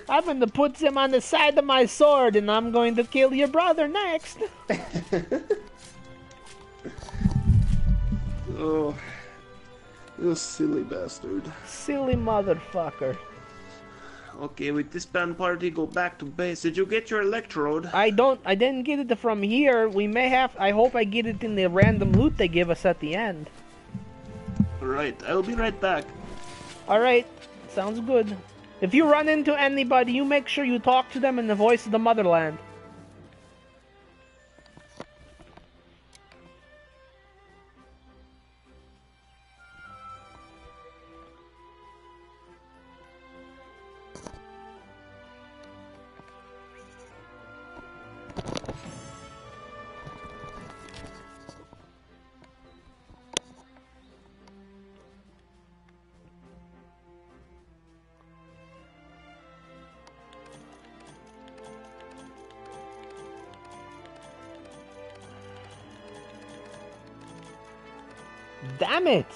I'm gonna put them on the side of my sword, and I'm going to kill your brother next. Oh, you silly bastard. Silly motherfucker. Okay, with this band party, go back to base. Did you get your electrode? I didn't get it from here. We may have, I hope I get it in the random loot they give us at the end. Right, I'll be right back. Alright, sounds good. If you run into anybody, you make sure you talk to them in the voice of the motherland. Damn it!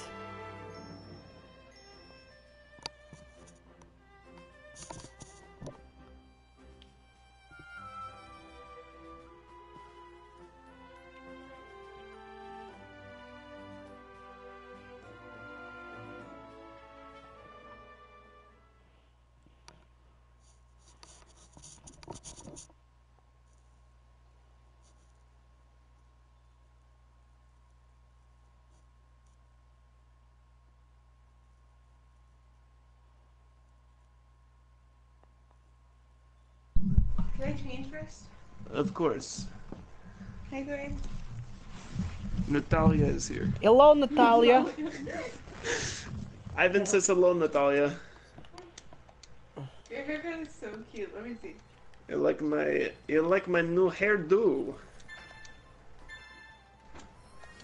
Can I change first? Of course. Hi, Gwen. Natalia is here. Hello, Natalia. Ivan says hello, Natalia. Your haircut is so cute. Let me see. You like my new hairdo.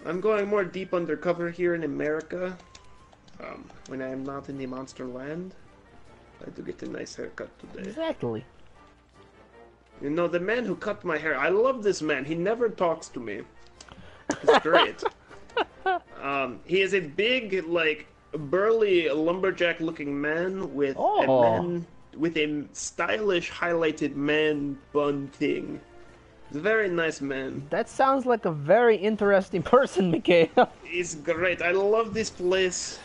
I'm going more deep undercover here in America. When I am not in the monster land. I do get a nice haircut today. Exactly. You know, the man who cut my hair, I love this man. He never talks to me. It's great. He is a big, like, burly lumberjack-looking man with a stylish highlighted man bun thing. He's a very nice man. That sounds like a very interesting person, Mikhail. He's great. I love this place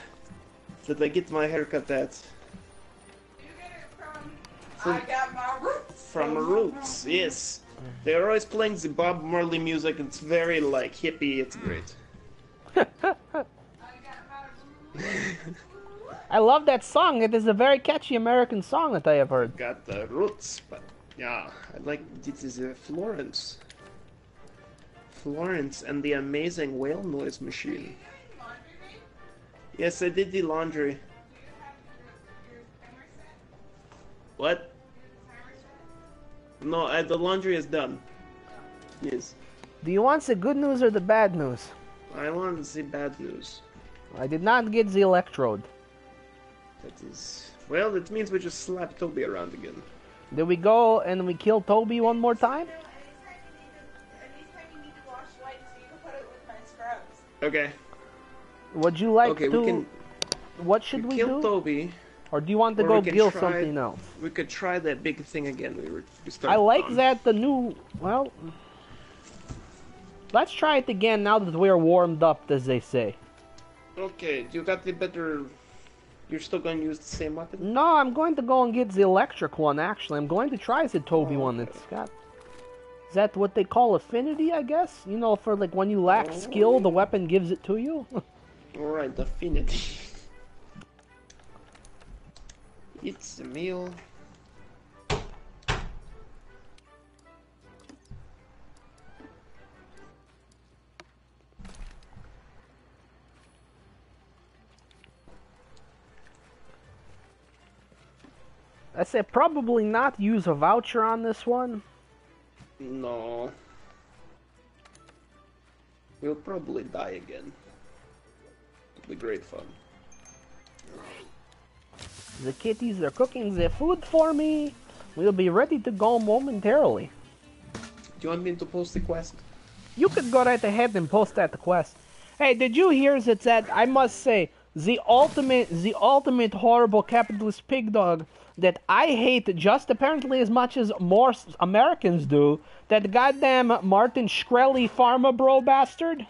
that I get my haircut at. You get it from I Got My Roots. From Roots, yes. They're always playing the Bob Marley music. It's very, like, hippie. It's great. I Got My Roots. I love that song. It is a very catchy American song that I have heard. Got the roots, but yeah, I like this is Florence. Florence and the amazing whale noise machine. Yes, I did the laundry. What? No, the laundry is done. Yes. Do you want the good news or the bad news? I want the bad news. I did not get the electrode. That is... Well, that means we just slap Toby around again. Did we go and we kill Toby one more time? Anytime you need to wash white, so you can put it with my scrubs. Okay. Would you like Okay, to... we can... What should we kill do? Toby. Or do you want to Or go we can kill try- something else? We could try that big thing again we started I like on. that the new... Well... Let's try it again now that we're warmed up, as they say. Okay, you got the better... You're still going to use the same weapon? No, I'm going to go and get the electric one, actually. I'm going to try the Toby one. It's got... Is that what they call affinity, I guess? You know, for like when you lack skill, the weapon gives it to you? Alright, affinity. It's a meal. I said probably not use a voucher on this one. No. We'll probably die again. It'll be great fun. The kitties are cooking the food for me. We'll be ready to go momentarily. Do you want me to post the quest? You could go right ahead and post that quest. Hey, did you hear that I must say, the ultimate horrible capitalist pig dog that I hate just apparently as much as more Americans do, that goddamn Martin Shkreli pharma bro bastard?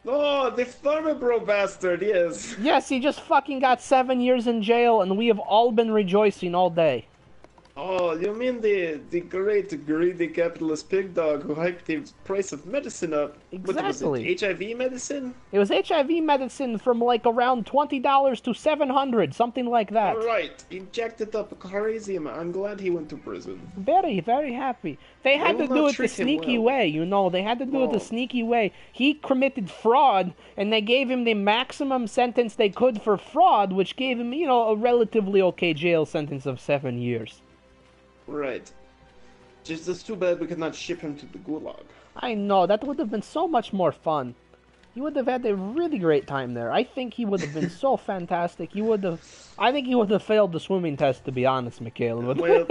Oh, the farmer bro bastard, yes. Yes, he just fucking got 7 years in jail and we have all been rejoicing all day. Oh, you mean the great greedy capitalist pig dog who hiked the price of medicine up? What was Exactly. it, HIV medicine? It was HIV medicine from like around $20 to $700, something like that. Alright, he jacked it up crazy. I'm glad he went to prison. Very, very happy. They had will to not do it the treat him sneaky well. way, you know. They had to do it the No. sneaky way. He committed fraud, and they gave him the maximum sentence they could for fraud, which gave him, you know, a relatively okay jail sentence of 7 years. Right. Just it's too bad we could not ship him to the gulag. I know, that would have been so much more fun. He would have had a really great time there. I think he would have been so fantastic. I think he would have failed the swimming test, to be honest, Mikhail. Well,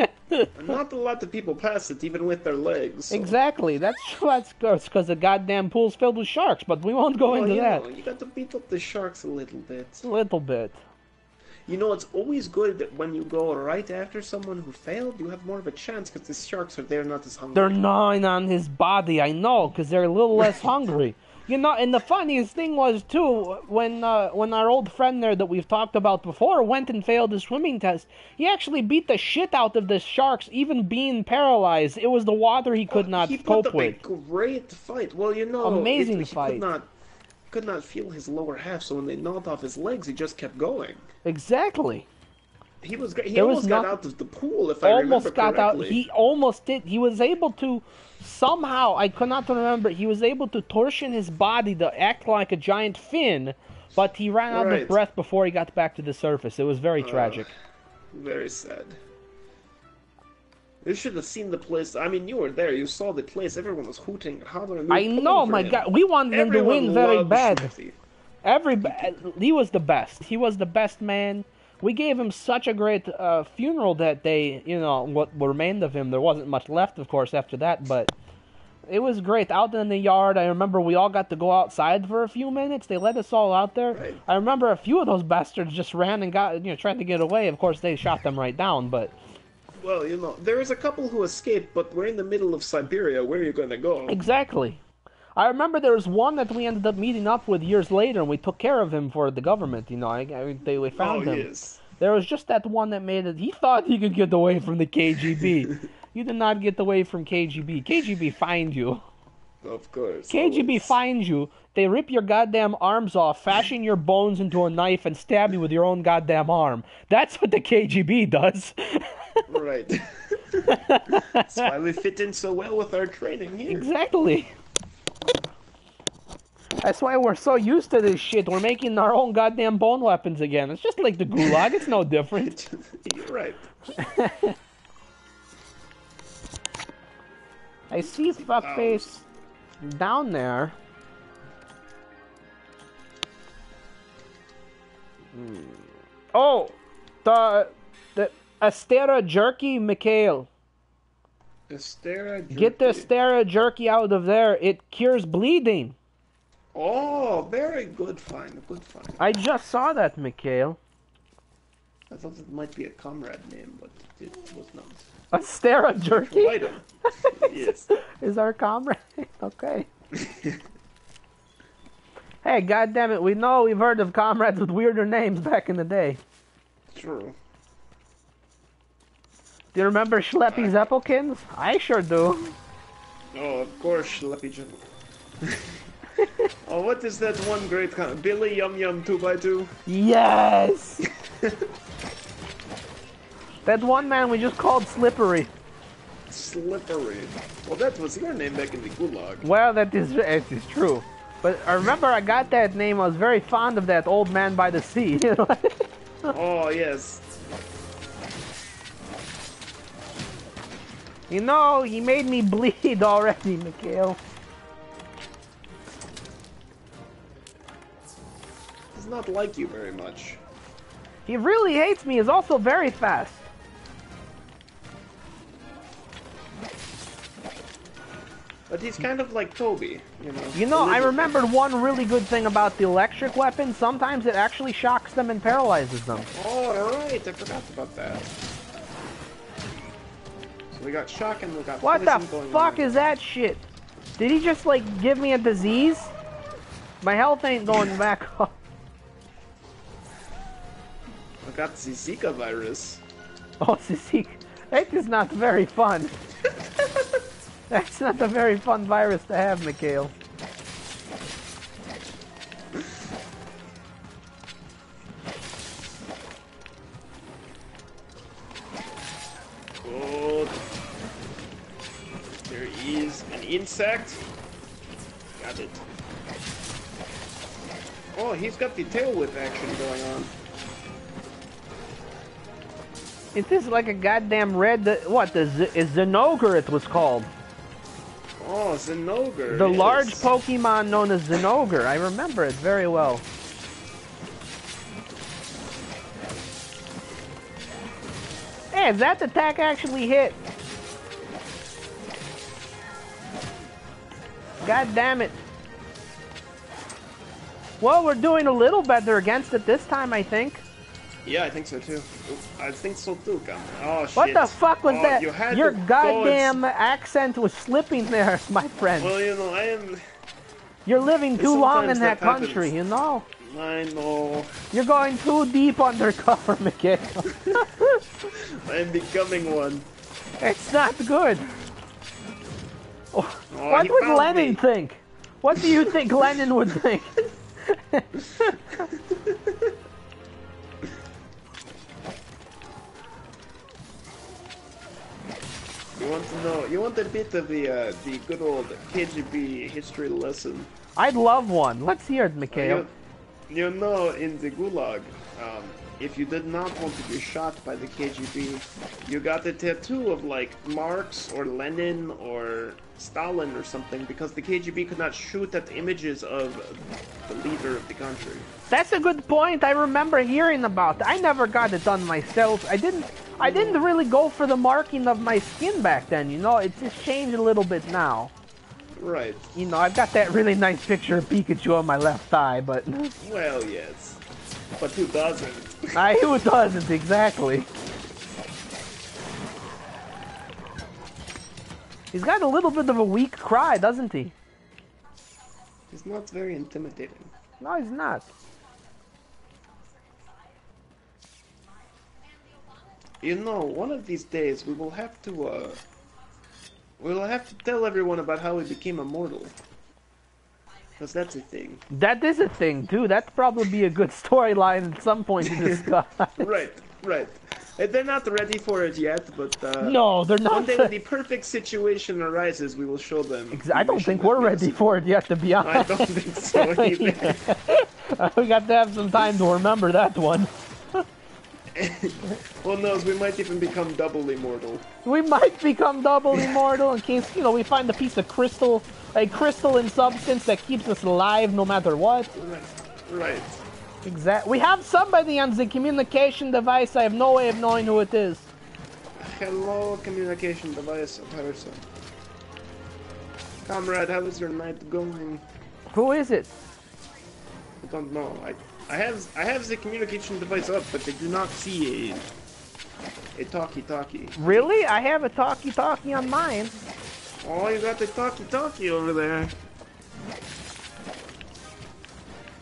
Not a lot of people pass it, even with their legs. So. Exactly. That's because the goddamn pool's filled with sharks. But we won't go into that. You got to beat up the sharks a little bit. A little bit. You know, it's always good that when you go right after someone who failed, you have more of a chance because the sharks are there not as hungry. They're gnawing on his body, I know, because they're a little less hungry. You know, and the funniest thing was, too, when our old friend there that we've talked about before went and failed his swimming test, he actually beat the shit out of the sharks, even being paralyzed. It was the water he could not cope with. He put up a great fight. Well, you know, amazing he fight. Could not feel his lower half, so when they gnawed off his legs, he just kept going. Exactly. He was great. He almost got out of the pool, if I remember correctly. Almost got out. He almost did. He was able to, somehow, I could not remember, he was able to torsion his body to act like a giant fin, but he ran out of breath before he got back to the surface. It was very tragic. Very sad. You should have seen the place. I mean, you were there. You saw the place. Everyone was hooting, hollering. I know, my God. We wanted him to win very bad. He was the best. He was the best man. We gave him such a great funeral that day. You know, what remained of him. There wasn't much left, of course, after that, but it was great. Out in the yard, I remember we all got to go outside for a few minutes. They let us all out there. Right. I remember a few of those bastards just ran and tried to get away. Of course, they shot them right down, but... Well, you know, there is a couple who escaped, but we're in the middle of Siberia. Where are you going to go? Exactly. I remember there was one that we ended up meeting up with years later, and we took care of him for the government, you know. We found him. Yes. There was just that one that made it. He thought he could get away from the KGB. You did not get away from KGB. KGB fined you. Of course. KGB finds you. They rip your goddamn arms off, fashion your bones into a knife, and stab you with your own goddamn arm. That's what the KGB does. Right. That's why we fit in so well with our training here. Exactly. That's why we're so used to this shit. We're making our own goddamn bone weapons again. It's just like the Gulag. It's no different. You're right. I see fuckface down there. Oh, the Astera jerky, Mikhail. Astera jerky. Get the Astera jerky out of there. It cures bleeding. Oh, very good find. Good find. I just saw that, Mikhail. I thought it might be a comrade name, but it was not. Astera jerky? Right on. Yes. Is our comrade? Okay. Hey, goddammit, we've heard of comrades with weirder names back in the day. True. Do you remember Schleppy Zeppelkins? I sure do. Oh, of course, Schleppy Zeppelkin. Oh, what is that one great kind? Billy Yum Yum 2x2? Yes! That one man we just called Slippery. Slippery. Well, that was your name back in the Gulag. Well, it is true. But I remember I got that name. I was very fond of that old man by the sea. You know? Oh, yes. You know, he made me bleed already, Mikhail. Does not like you very much. He really hates me. He's also very fast. But he's kind of like Toby, you know. You know, I remembered one really good thing about the electric weapon. Sometimes it actually shocks them and paralyzes them. Oh, right. I forgot about that. So we got shock and we got What the poison fuck going on. is that shit? Did he just, like, give me a disease? My health ain't going back up. I got the Zika virus. Oh, Zika. That is not very fun. That's not a very fun virus to have, Mikhail. Oh, there is an insect. Got it. Oh, he's got the tail whip action going on. It is like a goddamn red... is Zinogre it was called. Oh, Zinogre. The yes. large Pokemon known as Zinogre. I remember it very well. Yes, that attack actually hit. God damn it. Well, we're doing a little better against it this time, I think. Yeah, I think so too. I think so too, Cameron. Oh shit. What the fuck was that? You had Your to goddamn accent was slipping there, my friend. Well, you know, I am... You're living too long in Sometimes that that happens. country, you know? I know. You're going too deep undercover, Mikhail. I am becoming one. It's not good. Oh, What he would found Lenin me. think? What do you think Lenin would think? You want to know? You want a bit of the good old KGB history lesson? I'd love one. Let's hear it, Mikhail. You know, in the Gulag, if you did not want to be shot by the KGB, you got a tattoo of like Marx or Lenin or Stalin or something because the KGB could not shoot at images of the leader of the country. That's a good point. I remember hearing about it. I never got it done myself. I didn't really go for the marking of my skin back then, you know? It's just changed a little bit now. Right. You know, I've got that really nice picture of Pikachu on my left eye, but... Well, yes. But who doesn't? Who doesn't, exactly. He's got a little bit of a weak cry, doesn't he? He's not very intimidating. No, he's not. You know, one of these days we will have to tell everyone about how we became immortal. Because that's a thing. That is a thing, too. That'd probably be a good storyline at some point to discuss. Right. They're not ready for it yet, but no, they're not. One day when the perfect situation arises, we will show them. I don't think we're ready for it yet, to be honest. I don't think so either. We got to have some time to remember that one. Well, no, we might even become double immortal. We might become double immortal in case, you know, we find a piece of crystal, a crystalline substance that keeps us alive no matter what. Right. Exactly. We have somebody on the communication device. I have no way of knowing who it is. Hello, communication device person. Comrade, how is your night going? Who is it? I don't know. I have the communication device up, but I do not see a talkie-talkie. Really? I have a talkie-talkie on mine. Oh, you got the talkie-talkie over there.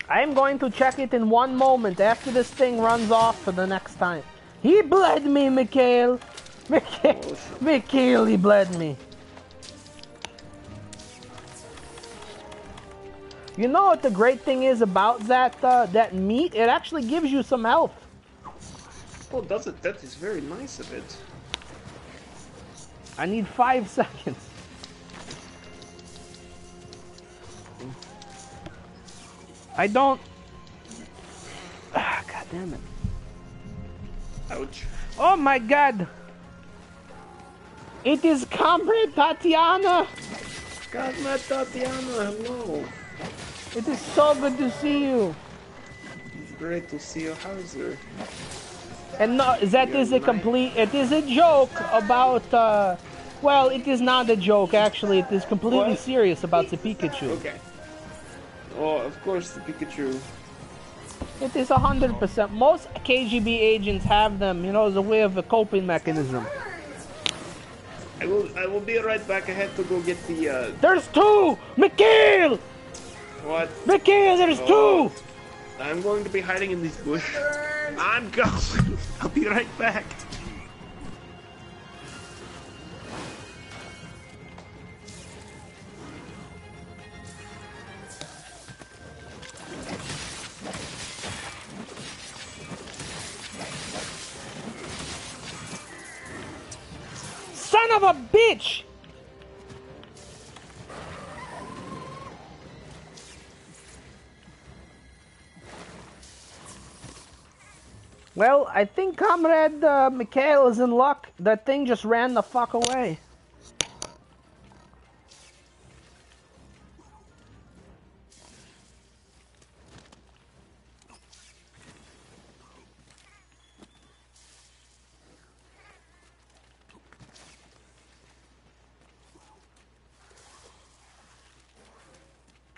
I'm going to check it in one moment after this thing runs off for the next time. He bled me, Mikhail. Mikhail, he bled me. You know what the great thing is about that meat? It actually gives you some health. Oh, does it? That is very nice of it. I need 5 seconds. I don't... Ah, God damn it. Ouch. Oh my God. It is Comrade Tatiana. Comrade Tatiana, hello. It is so good to see you. It's great to see you. How's her? And no, that is a complete... It is a joke about... well, it is not a joke, actually. It is completely serious about the Pikachu. Okay. Oh, of course, the Pikachu. It is 100%. Most KGB agents have them, you know, as a way of a coping mechanism. I will be right back. I had to go get the, There's 2! Mikhail! What? Mikhail, there's 2! I'm going to be hiding in this bush. I'm going. I'll be right back. Son of a bitch! Well, I think Comrade Mikhail is in luck. That thing just ran the fuck away.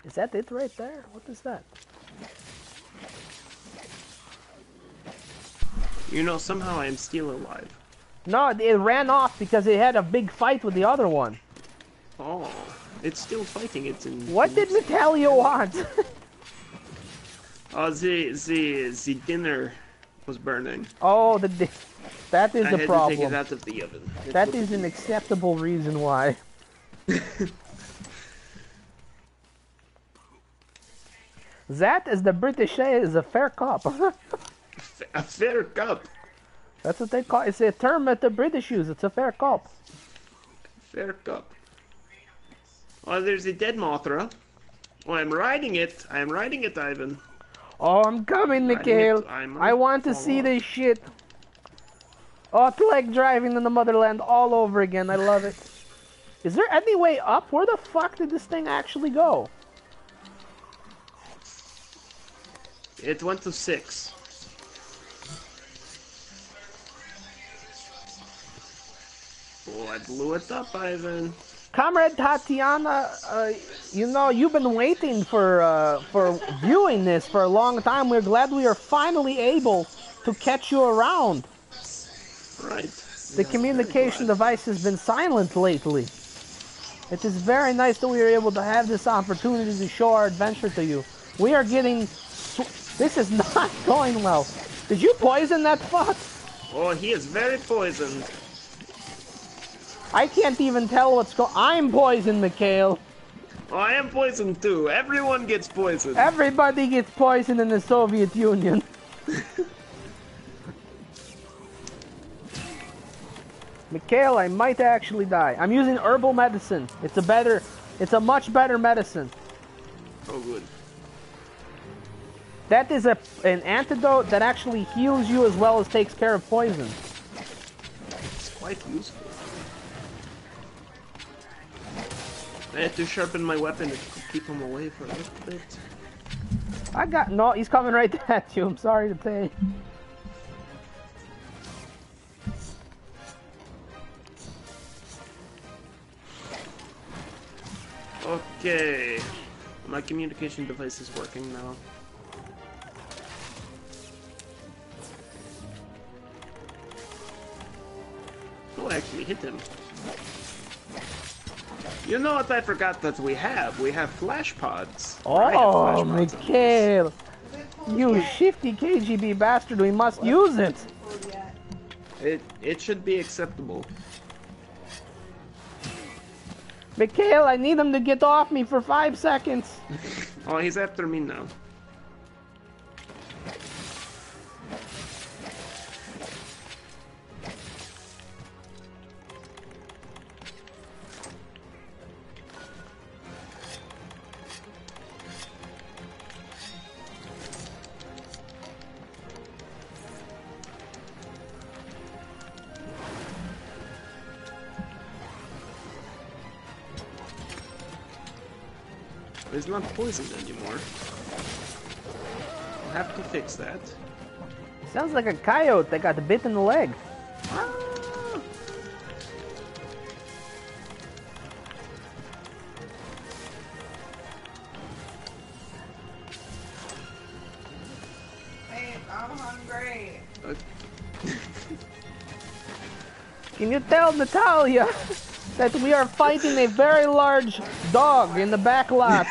Is that it right there? What is that? You know, somehow I am still alive. No, it ran off because it had a big fight with the other one. Oh, it's still fighting. It's in. What did Metalio want? Oh, the dinner was burning. Oh, that is I a had problem. to take it out of the oven. That is an acceptable reason why. That, as the British say, is a fair cop. A fair cup. That's what they call it. It's a term that the British use. It's a fair cop. Fair cup. Oh, there's a dead Mothra. Oh, I'm riding it. I'm riding it, Ivan. Oh, I'm coming, Mikhail. I want to see this shit. Oh, it's like driving in the motherland all over again. I love it. Is there any way up? Where the fuck did this thing actually go? It went to 6. Oh, I blew it up, Ivan. Comrade Tatiana, you know, you've been waiting for viewing this for a long time. We're glad we are finally able to catch you around. Right. The communication device has been silent lately. It is very nice that we are able to have this opportunity to show our adventure to you. We are getting... This is not going well. Did you poison that fuck? Oh, he is very poisoned. I can't even tell what's going... I'm poisoned, Mikhail. Oh, I am poisoned too. Everyone gets poisoned. Everybody gets poisoned in the Soviet Union. Mikhail, I might actually die. I'm using herbal medicine. It's a much better medicine. Oh, good. That is an antidote that actually heals you as well as takes care of poison. It's quite useful. I had to sharpen my weapon to keep him away for a little bit. No, he's coming right at you. I'm sorry to say. Okay. My communication device is working now. Oh, I actually hit him. You know what I forgot that we have? We have flash pods. Oh, Mikhail. You shifty KGB bastard, we must use it. It should be acceptable. Mikhail, I need him to get off me for 5 seconds. Oh, he's after me now. It's not poisoned anymore. I'll have to fix that. Sounds like a coyote that got bit in the leg. Ah. Hey, I'm hungry. Can you tell Natalia that we are fighting a very large dog in the back lot?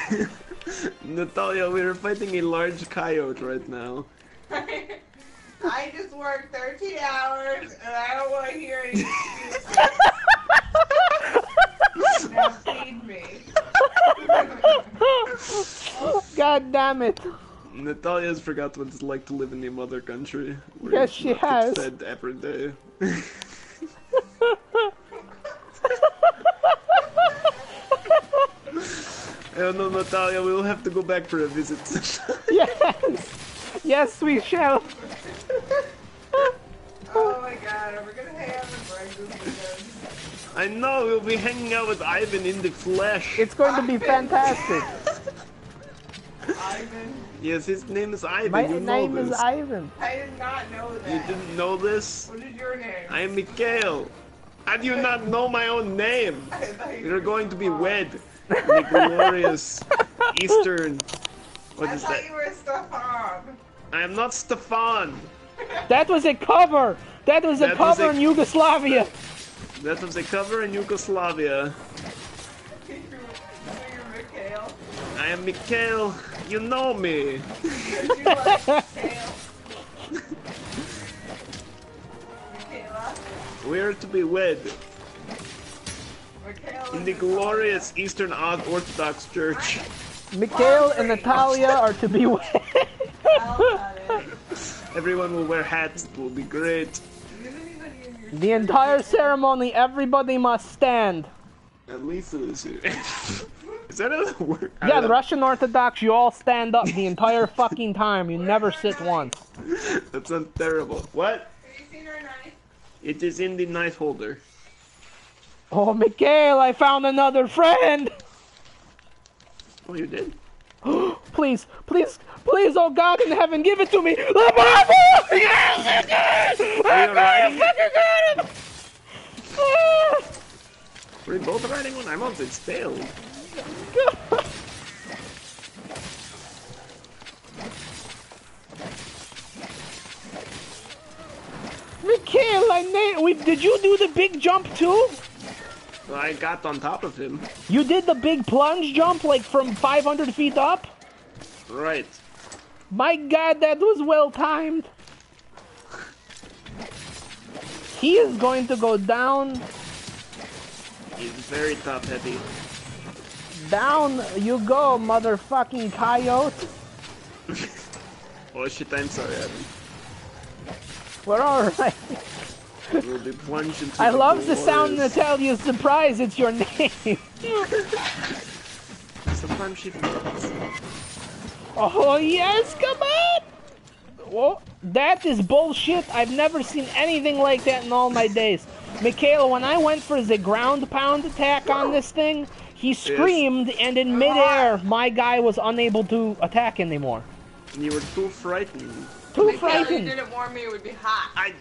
Natalia, we are fighting a large coyote right now. I just worked 13 hours and I don't want to hear any excuses. Now feed me. God damn it. Natalia's forgot what it's like to live in the mother country. Yes, she has. Fed every day. Oh no, Natalia, we'll have to go back for a visit. Yes! Yes, we shall! Oh my god, we're gonna hang out with breakfast again. I know, we'll be hanging out with Ivan in the flesh. It's going to be fantastic. Ivan? Yes, his name is Ivan. My you name know is this. Ivan. I did not know that. You didn't know this? What is your name? I am Mikhail. How do you not know my own name? I thought you We're were going to be Mom. wed in the glorious Eastern. What I is thought that? you were Stefan. I am not Stefan. That was a cover. That was a cover in Yugoslavia. That was a cover in Yugoslavia. You're Mikhail. I am Mikhail. You know me. You like Mikhail. Michaela. We are to be wed Mikhail in the glorious Eastern Orthodox Church. Mikhail and Natalia are to be wed. Everyone will wear hats. It will be great. The entire ceremony, everybody must stand. At least it is. Is that a word? Yeah, the Russian Orthodox, you all stand up the entire fucking time. You never sit once. That sounds terrible. What? Have you seen her knife? It is in the knife holder. Oh, Mikhail, I found another friend. Oh, you did? Please, please, please, oh God in heaven, give it to me. Yes, Are you riding it? it? Ah. We're both riding one? I'm on its tail. Mikhail, did you do the big jump too? I got on top of him. You did the big plunge jump, like from 500 feet up? Right. My God, that was well timed. He is going to go down. He's very top heavy. Down you go, motherfucking coyote. Oh shit, I'm sorry, Adam. We're alright. We'll be plunged into I the love the sound glorious- Natalia's surprise, it's your name. Sometimes she forgets. Oh yes, come on! Whoa, that is bullshit. I've never seen anything like that in all my days. Mikhail, when I went for the ground pound attack on this thing, he screamed, and in midair, my guy was unable to attack anymore. You were too frightened. Too Mikhail, you frightened. didn't warn me it would be hot.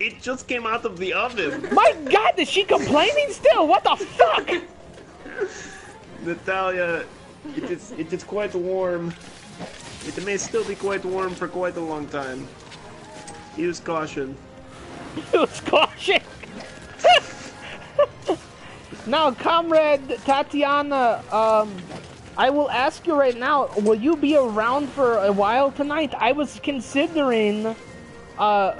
It just came out of the oven. My God, is she complaining still? What the fuck? Natalia, it is quite warm. It may still be quite warm for quite a long time. Use caution. Use caution. Now, comrade Tatiana, I will ask you right now, will you be around for a while tonight? I was considering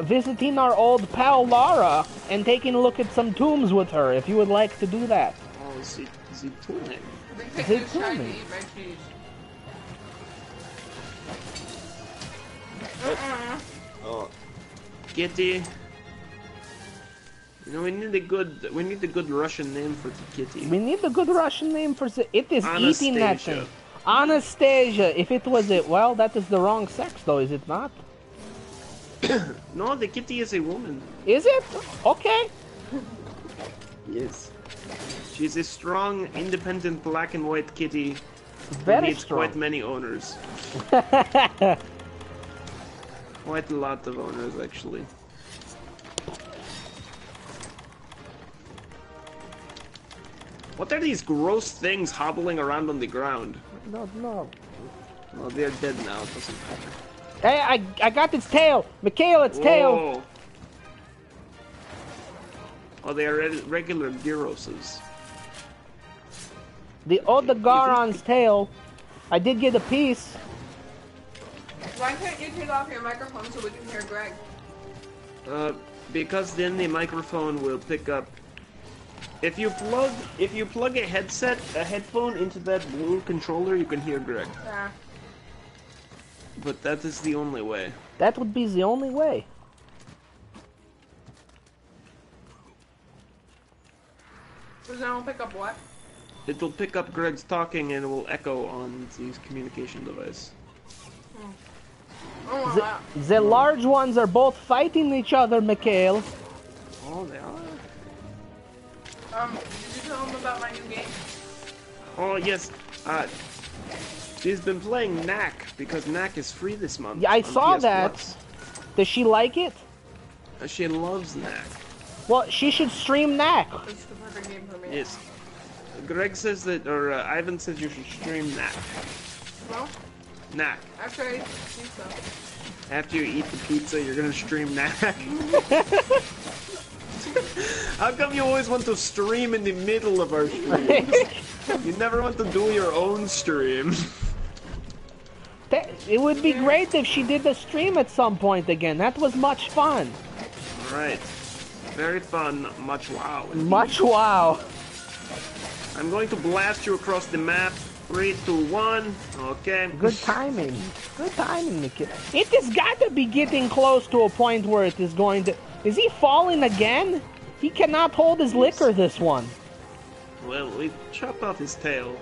visiting our old pal Lara and taking a look at some tombs with her, if you would like to do that. Oh, is he tuning? I think he was trying to me? eat my cheese. Oh, Kitty. You know, we need a good Russian name for the kitty. We need a good Russian name for it is eating that Anastasia. thing. Anastasia. If it was it, well, that is the wrong sex, though, is it not? No, the kitty is a woman. Is it? Okay. Yes. She's a strong, independent black and white kitty who Very needs strong. quite many owners. Quite a lot of owners, actually. What are these gross things hobbling around on the ground? No, no. Well, they're dead now, it doesn't matter. Hey, I got its tail. Mikhail, its tail. Whoa. Oh, they are regular gyroses. The Odegaron's tail. I did get a piece. Why can't you take off your microphone so we can hear Greg? Because then the microphone will pick up. If you plug a headphone into that blue controller, you can hear Greg. Yeah. But that is the only way. That would be the only way. Does that will pick up what? It will pick up Greg's talking and it will echo on the communication device. Oh, The, wow. the large ones are both fighting each other, Mikhail. Oh, they are? Did you tell him about my new game? Oh, yes. She's been playing Knack because Knack is free this month. Yeah, I on saw PS that. Plus. Does she like it? She loves Knack. Well, she should stream Knack. It's the perfect game for me. Yes. Greg says that, or Ivan says you should stream Knack. Well, Knack. after I eat pizza. After you eat the pizza, you're gonna stream Knack. How come you always want to stream in the middle of our streams? You never want to do your own stream. It would be great if she did the stream at some point again. That was much fun. Right. Very fun. Much wow. Much wow. I'm going to blast you across the map. 3, 2, 1. Okay. Good timing. Good timing, Mikhail. It has got to be getting close to a point where it is going to... Is he falling again? He cannot hold his liquor, this one. Well, we chopped off his tail.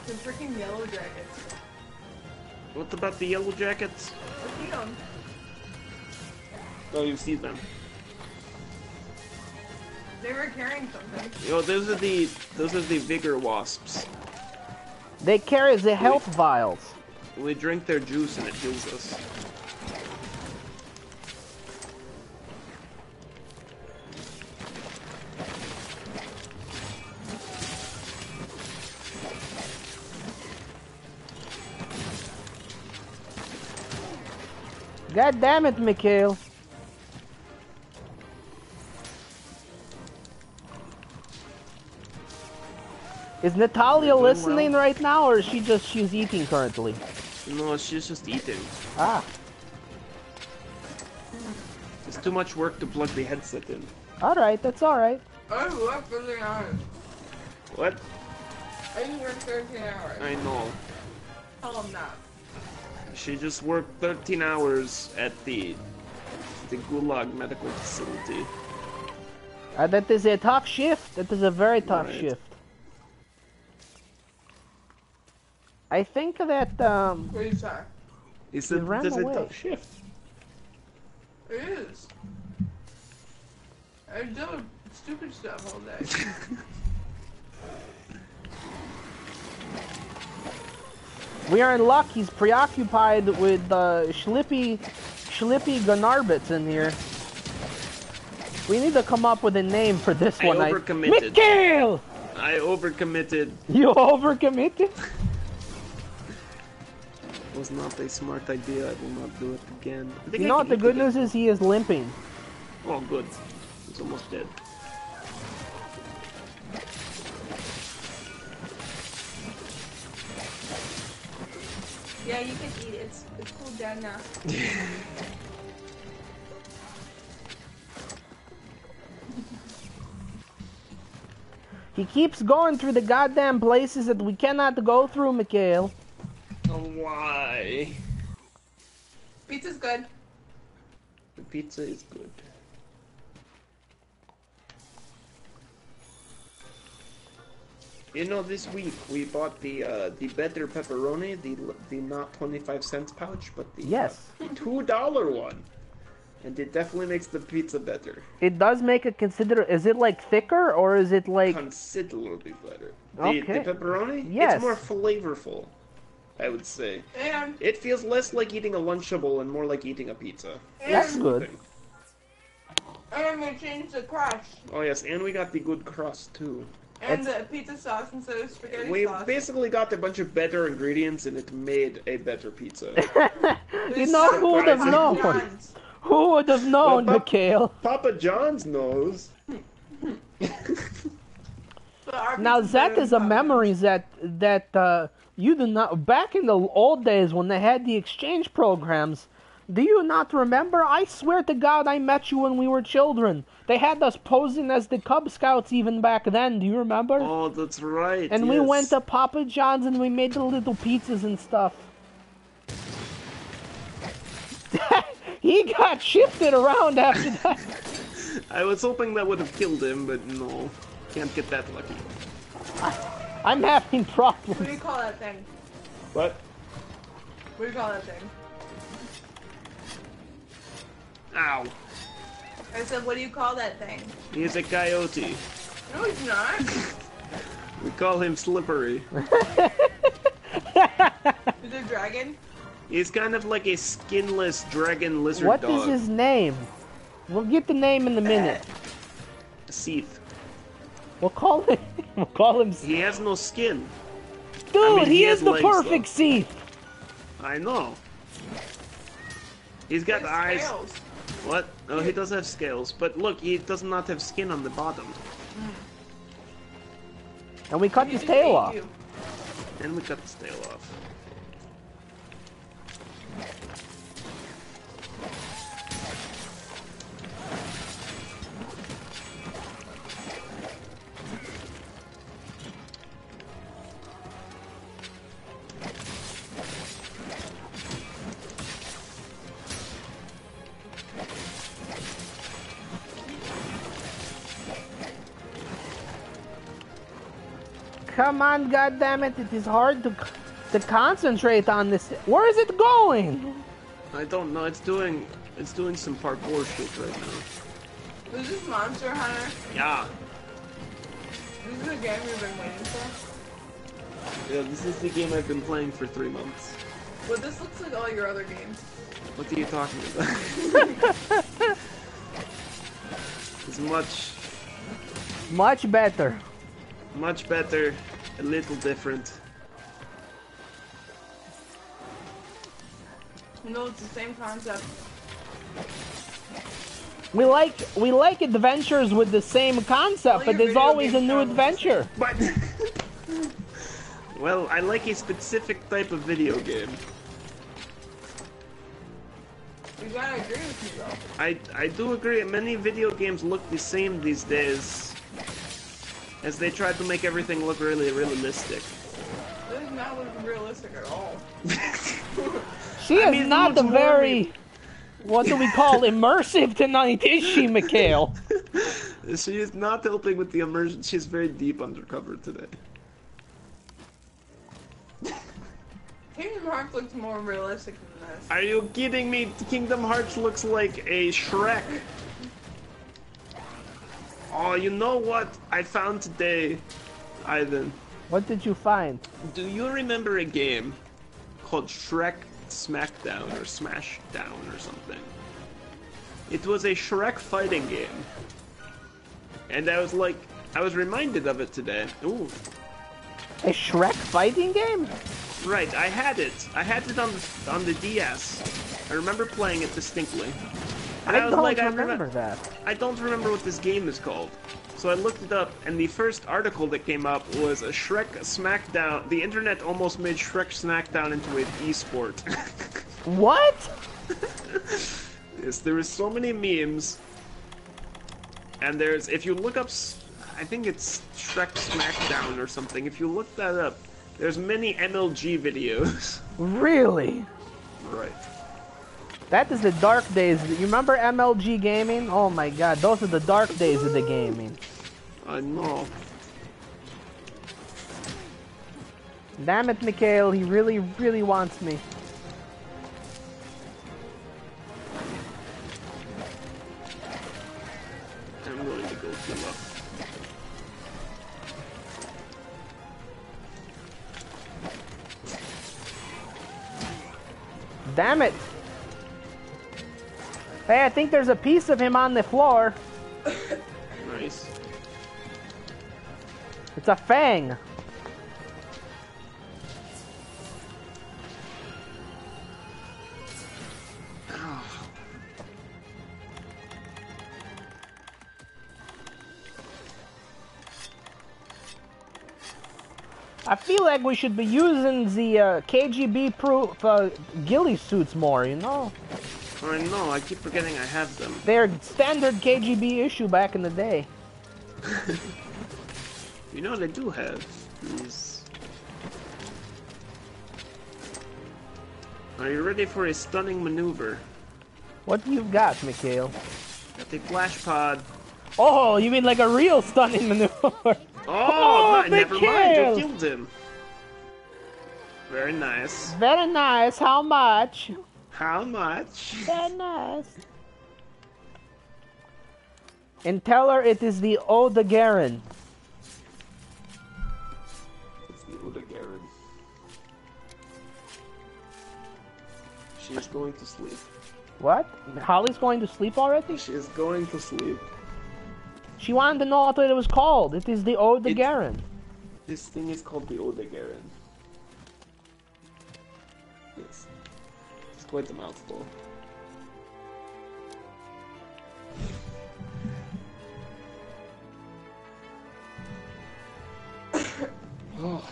The freaking yellow jackets. What about the yellow jackets? I see them. Oh, you see them. They were carrying something. Yo, those are the vigor wasps. They carry the health vials. We drink their juice and it heals us. God damn it, Mikhail. Is Natalia listening right now, or is she's eating currently? No, she's just eating. Ah. It's too much work to plug the headset in. Alright, that's alright. I worked 13 hours. What? I just worked 13 hours. I know. Tell them that. She just worked 13 hours at the Gulag medical facility. That is a tough shift. That is a very tough Right. shift. I think that, What do you say? He said ran this is a away. tough shift. It is. I do stupid stuff all day. we are in luck. He's preoccupied with Schlippy Gunarbits in here. We need to come up with a name for this one. I overcommitted. Mikhail! I overcommitted. You overcommitted? Was not a smart idea. I will not do it again. I think You I know can what the eat good it. news is? He is limping. Oh, good. He's almost dead. Yeah, you can eat it. It's cooled down now. He keeps going through the goddamn places that we cannot go through, Mikhail. Oh, why? Pizza's good. The pizza is good. You know, this week we bought the better pepperoni, the not 25 cents pouch, but the Yes. $2 one, and it definitely makes the pizza better. It does make a Is it like thicker, or is it like... Considerably better. Okay. The pepperoni, Yes. it's more flavorful, I would say. And It feels less like eating a Lunchable and more like eating a pizza. That's good. we changed the crust. Oh yes, and we got the good crust too. And the pizza sauce instead of spaghetti We sauce. basically got a bunch of better ingredients and it made a better pizza. You know, who would have known? John's. Who would have known, Well, Mikhail? Papa John's knows. So our Now pizza's that better is than a Papa memory that you do not. Back in the old days when they had the exchange programs, do you not remember? I swear to God, I met you when we were children. They had us posing as the Cub Scouts even back then. Do you remember? Oh, that's right. And we yes. went to Papa John's and we made the little pizzas and stuff. He got shifted around after that. I was hoping that would have killed him, but no. Can't get that lucky. I'm having What do problems. you call that thing? What? What do you call that thing? Ow. I said, what do you call that thing? He's a coyote. No, he's not. We call him Slippery. Is it a dragon? He's kind of like a skinless dragon lizard What dog. is his name? We'll get the name in a minute. Seath. We'll call him. We'll call him. He has no skin. Dude, I mean, he has is the legs, perfect Seath. I know. He's got His eyes. scales. What? Oh, he does have scales, but look, he does not have skin on the bottom. And we cut He his just tail ate off. you. And we cut his tail off. Come on, goddammit, it is hard to concentrate on this. Where is it going? I don't know. It's doing some parkour shit right now. Is this Monster Hunter? Yeah. This is the game we've been waiting for? Yeah, this is the game I've been playing for 3 months. But this looks like all your other games. What are you talking about? It's Much better. much better, a little different. No, it's the same concept. We like adventures with the same concept, All but your there's video always a games new are almost the adventure. But well, I like a specific type of video game. You gotta agree with me though. I do agree. Many video games look the same these days, as they try to make everything look really realistic. This is not looking realistic at all. She is mean, it not the looks more very, what do we call, immersive tonight, is she, Mikhail? She is not helping with the immersion. She's very deep undercover today. Kingdom Hearts looks more realistic than this. Are you kidding me? Kingdom Hearts looks like a Shrek. Oh, you know what I found today, Ivan? What did you find? Do you remember a game called Shrek Smackdown or Smashdown or something? It was a Shrek fighting game. And I was reminded of it today. Ooh. A Shrek fighting game? Right, I had it. I had it on the DS. I remember playing it distinctly. And I was don't like, remember that. I don't remember what this game is called. So I looked it up, and the first article that came up was a Shrek Smackdown. The internet almost made Shrek Smackdown into an esport. What? Yes, there is so many memes. And there's, if you look up, I think it's Shrek Smackdown or something. If you look that up, there's many MLG videos. Really? Right. That is the dark days. You remember MLG gaming? Oh my god, those are the dark days of the gaming. I know. Damn it, Mikhail, he really, really wants me. I'm going to go heal up. Damn it! Hey, I think there's a piece of him on the floor. Nice. It's a fang. I feel like we should be using the KGB proof ghillie suits more, you know? I know, I keep forgetting I have them. They're standard KGB issue back in the day. You know what I do have? These. Are you ready for a stunning maneuver? What do you got, Mikhail? Got the flash pod. Oh, you mean like a real stunning maneuver? Oh, never mind, Mikhail! you killed him. Very nice. Very nice. How much? How much? Very nice. And tell her it is the Eau de Garin. It's the Udagarin. She is going to sleep. What? Holly's going to sleep already? She is going to sleep. She wanted to know what it was called. It is the Ode to Garen. This thing is called the Ode to Garen. Yes. It's quite a mouthful. Oh,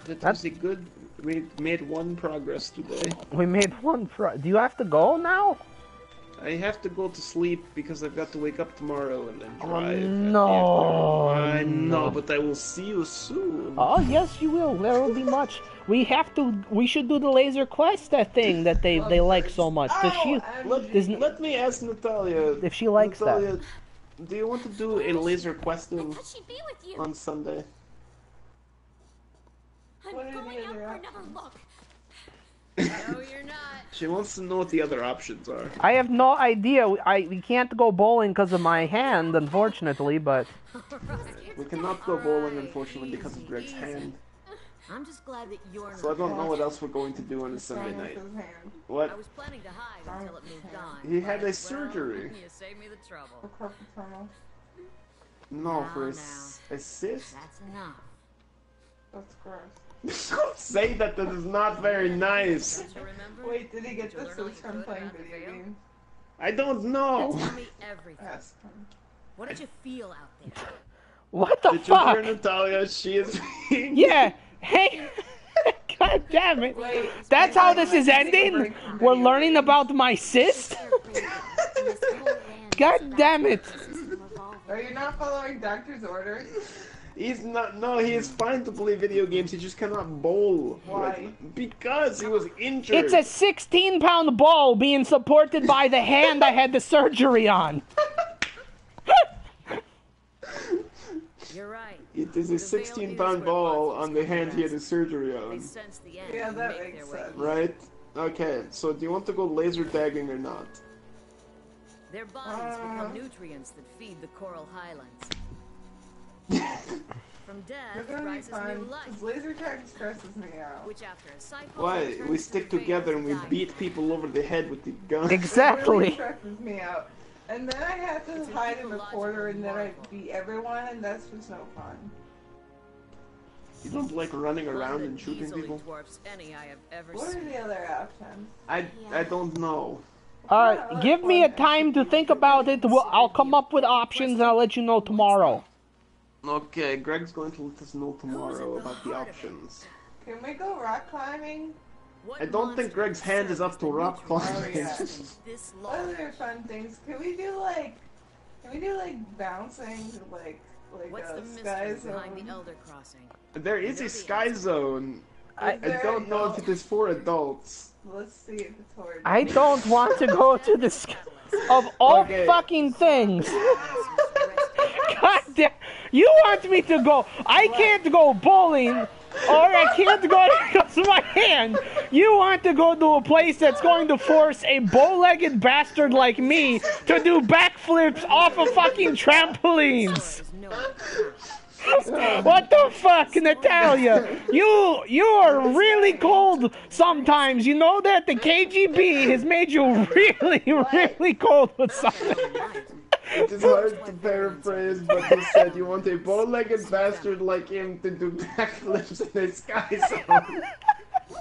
that was a good. We made one progress today. We made one do you have to go now? I have to go to sleep because I've got to wake up tomorrow and then drive. No. I know, but I will see you soon. Oh yes, you will. There will be much. We should do the laser quest thing that they like so much. Does she? Let me ask Natalia. If she likes Natalia, that. do you want to do a laser questing I thought she'd be with you. on Sunday? I'm What are the going out other for options? another look. No, you're not. She wants to know what the other options are. I have no idea. We can't go bowling because of my hand, unfortunately. But We cannot go bowling, unfortunately, because of Greg's hand. I'm just glad that you're not. So I don't know what else we're going to do on a Sunday night. What? I was planning to hide until it moved on. He had a but, surgery. Well, you saved me the trouble. Carpal tunnel. No, for a Now. cyst? That's enough. That's gross. Don't say that. That is not very nice. Don't you remember? Wait, did he get Did you this learn all from you could playing about the video veil? games? I don't know. Tell me everything. Ask him. What did you feel out there? what the Did you fuck? hear Natalia? She is being... Yeah. Hey. God damn it. Wait, That's how this is ending. We're learning about my cyst. God damn it. Are you not following doctor's orders? He's not. No, he is fine to play video games. He just cannot bowl. Why? Because he was injured. It's a 16-pound ball being supported by the hand I had the surgery on. You're right. It is a 16-pound ball on the hand he had the surgery They on. sense the end. Yeah, and that make makes their way sense. east. Right? Okay, so do you want to go laser tagging or not? Their bodies become nutrients that feed the coral highlands. From You're death gonna be rises fine. new life, This laser tag stresses me out. which after a cycle Why? turns We to stick veins together and we dying. beat people over the head with the gun. It really Exactly. stresses me out. And then I have to hide in the corner and then I beat everyone and that's just no fun. You don't like running One around that and shooting easily people? dwarfs any I have ever What are seen. the other options? I don't know. Give me a time to think about it. I'll come up with options and I'll let you know tomorrow. Okay, Greg's going to let us know tomorrow about the options. Can we go rock climbing? What I don't think monster Greg's hand is up to serves the rock nutrients climbing. yeah. this What long? other fun things? Can we do like bouncing like What's the a mystery sky behind the zone? Elder Crossing? There is a sky zone. I there don't know if it is for adults. Let's see if it's hard. I don't want to go to this. Of all Okay. fucking things. God damn. You want me to go. I can't go bowling. Or I can't go because of my hand. You want to go to a place that's going to force a bow-legged bastard like me to do backflips off of fucking trampolines. What the fuck, Natalia? You are really cold sometimes. You know that the KGB has made you really, really cold with something. It is hard to paraphrase, but he said you want a bow-legged bastard like him to do backflips in the sky zone.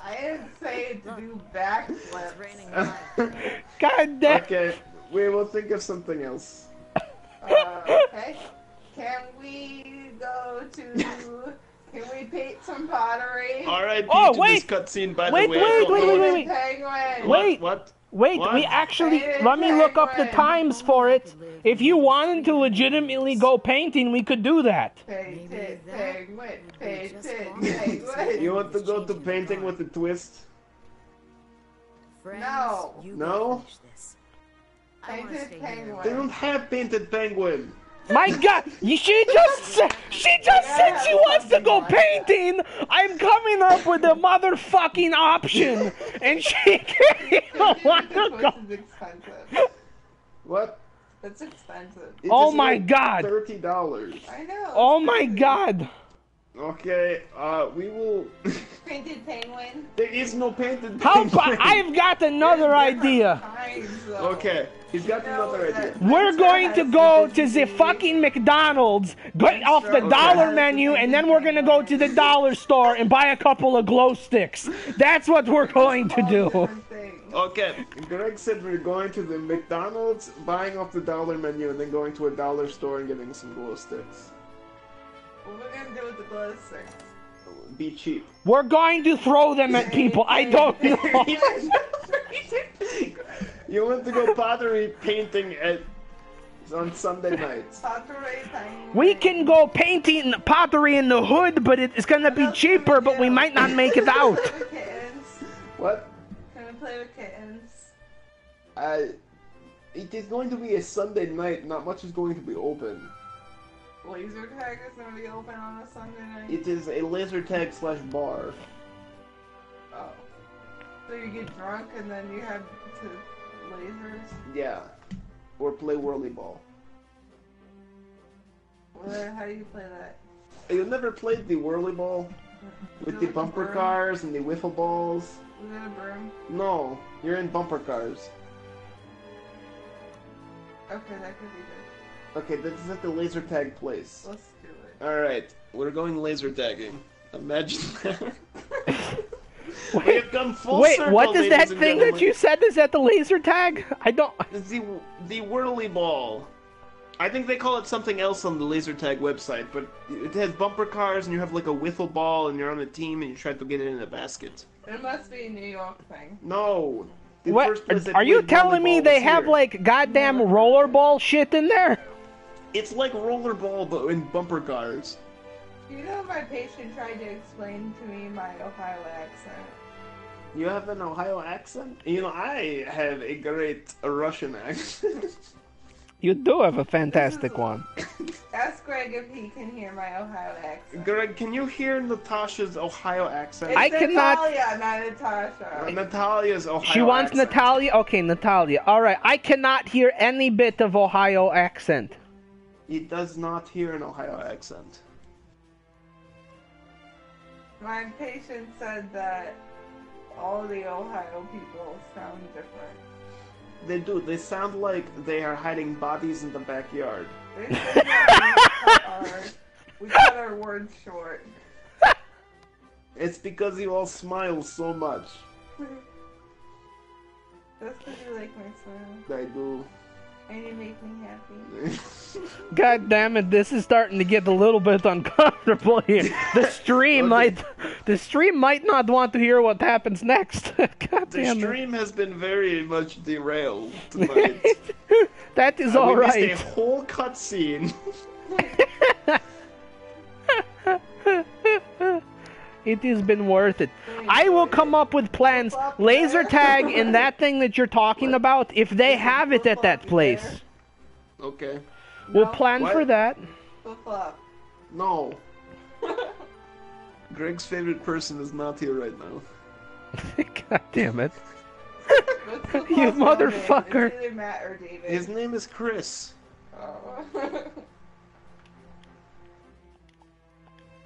I didn't say to do It's backflips. raining life. God damn. Okay, we will think of something else. Okay. Can we go to? Can we paint some pottery? R.I.P. Oh, to wait. this cutscene, by Wait, the way. wait, I don't wait, know wait, what- wait. Penguin. Wait. What? Wait, What? we actually, Hey, let me look up the penguin. times for it. If you wanted to legitimately go painting, we could do that. Painted Maybe that penguin. would be Painted just fine. penguin. You want to go to painting with a twist? Friends, No. you No? go finish this. I wanna Painted stay here. penguin. They don't have painted penguin. My God, she just said she wants to go painting. I'm coming up with a motherfucking option, and she can't even want to This go. is expensive. What? That's expensive. It Oh is my like God. $30. I know. Oh my God. Okay, we will. Painted penguin. There is no painted How penguin. I've got another idea. Okay, he's got another idea. We're going to go to the fucking McDonald's, get off the dollar menu, and then we're gonna go to the dollar store and buy a couple of glow sticks. That's what we're going to do. Okay, Greg said we're going to the McDonald's, buying off the dollar menu, and then going to a dollar store and getting some glow sticks. What are we gonna do with the glow sticks? Be cheap. We're going to throw them at people. I don't know. You want to go pottery painting on Sunday nights. We can go painting pottery in the hood, but it's gonna be cheaper, but we might not make it out. What? Can we play with kittens? It is going to be a Sunday night. Not much is going to be open. Laser tag is going to be open on a Sunday night? It is a laser tag / bar. Oh. So you get drunk and then you have to lasers? Yeah. Or play whirly ball. How do you play that? You never played the whirly ball? With the bumper cars and the wiffle balls? Is it a broom? No, you're in bumper cars. Okay, that could be good. Okay, this is at the laser tag place. Let's do it. Alright, we're going laser tagging. Imagine that. We have come full circle, what is that ladies and thing that gentlemen. you said is at the laser tag? I don't... It's the whirly ball. I think they call it something else on the laser tag website, but it has bumper cars and you have like a wiffle ball and you're on a team and you try to get it in a basket. It must be a New York thing. No. The What? first place they Are you played telling me volleyball they was have here. like goddamn rollerball shit in there? It's like rollerball but in bumper cars. You know, my patient tried to explain to me my Ohio accent. You have an Ohio accent? You know, I have a great Russian accent. You do have a fantastic one. Ask Greg if he can hear my Ohio accent. Greg, can you hear Natasha's Ohio accent? It's I cannot- Natalia, not Natasha. Natalia's Ohio She wants accent. Natalia? Okay, Natalia. Alright, I cannot hear any bit of Ohio accent. He does not hear an Ohio accent. My patient said that all the Ohio people sound different. They do. They sound like they are hiding bodies in the backyard. They say that we cut our words short. It's because you all smile so much. That's because you like my smile. I do. And you make me happy. God damn it, this is starting to get a little bit uncomfortable here. The stream might not want to hear what happens next. God The damn stream has been very much derailed tonight. it. That is We alright. missed a whole cutscene. It has been worth it. I will come up with plans. Laser tag and that thing that you're talking about, if they have it at that place. Okay. We'll plan What? for that. Flip-flop. No. Greg's favorite person is not here right now. God damn it. What's the You close one name? motherfucker. It's either Matt or David. His name is Chris. Oh.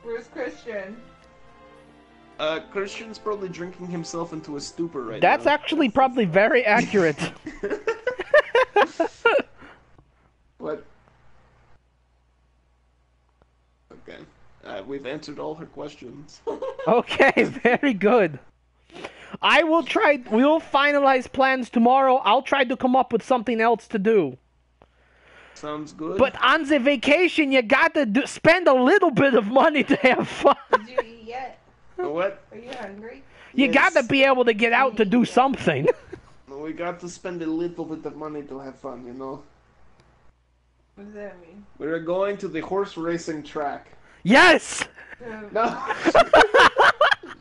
Where's Christian? Christian's probably drinking himself into a stupor right That's now. actually probably very accurate. What? Okay. We've answered all her questions. Okay, very good. I will try. We will finalize plans tomorrow. I'll try to come up with something else to do. Sounds good. But on the vacation, you got to spend a little bit of money to have fun. Did you eat yet? What? Are you hungry? You Yes. got to be able to get out to do something. We got to spend a little bit of money to have fun, you know? What does that mean? We're going to the horse racing track. Yes. No!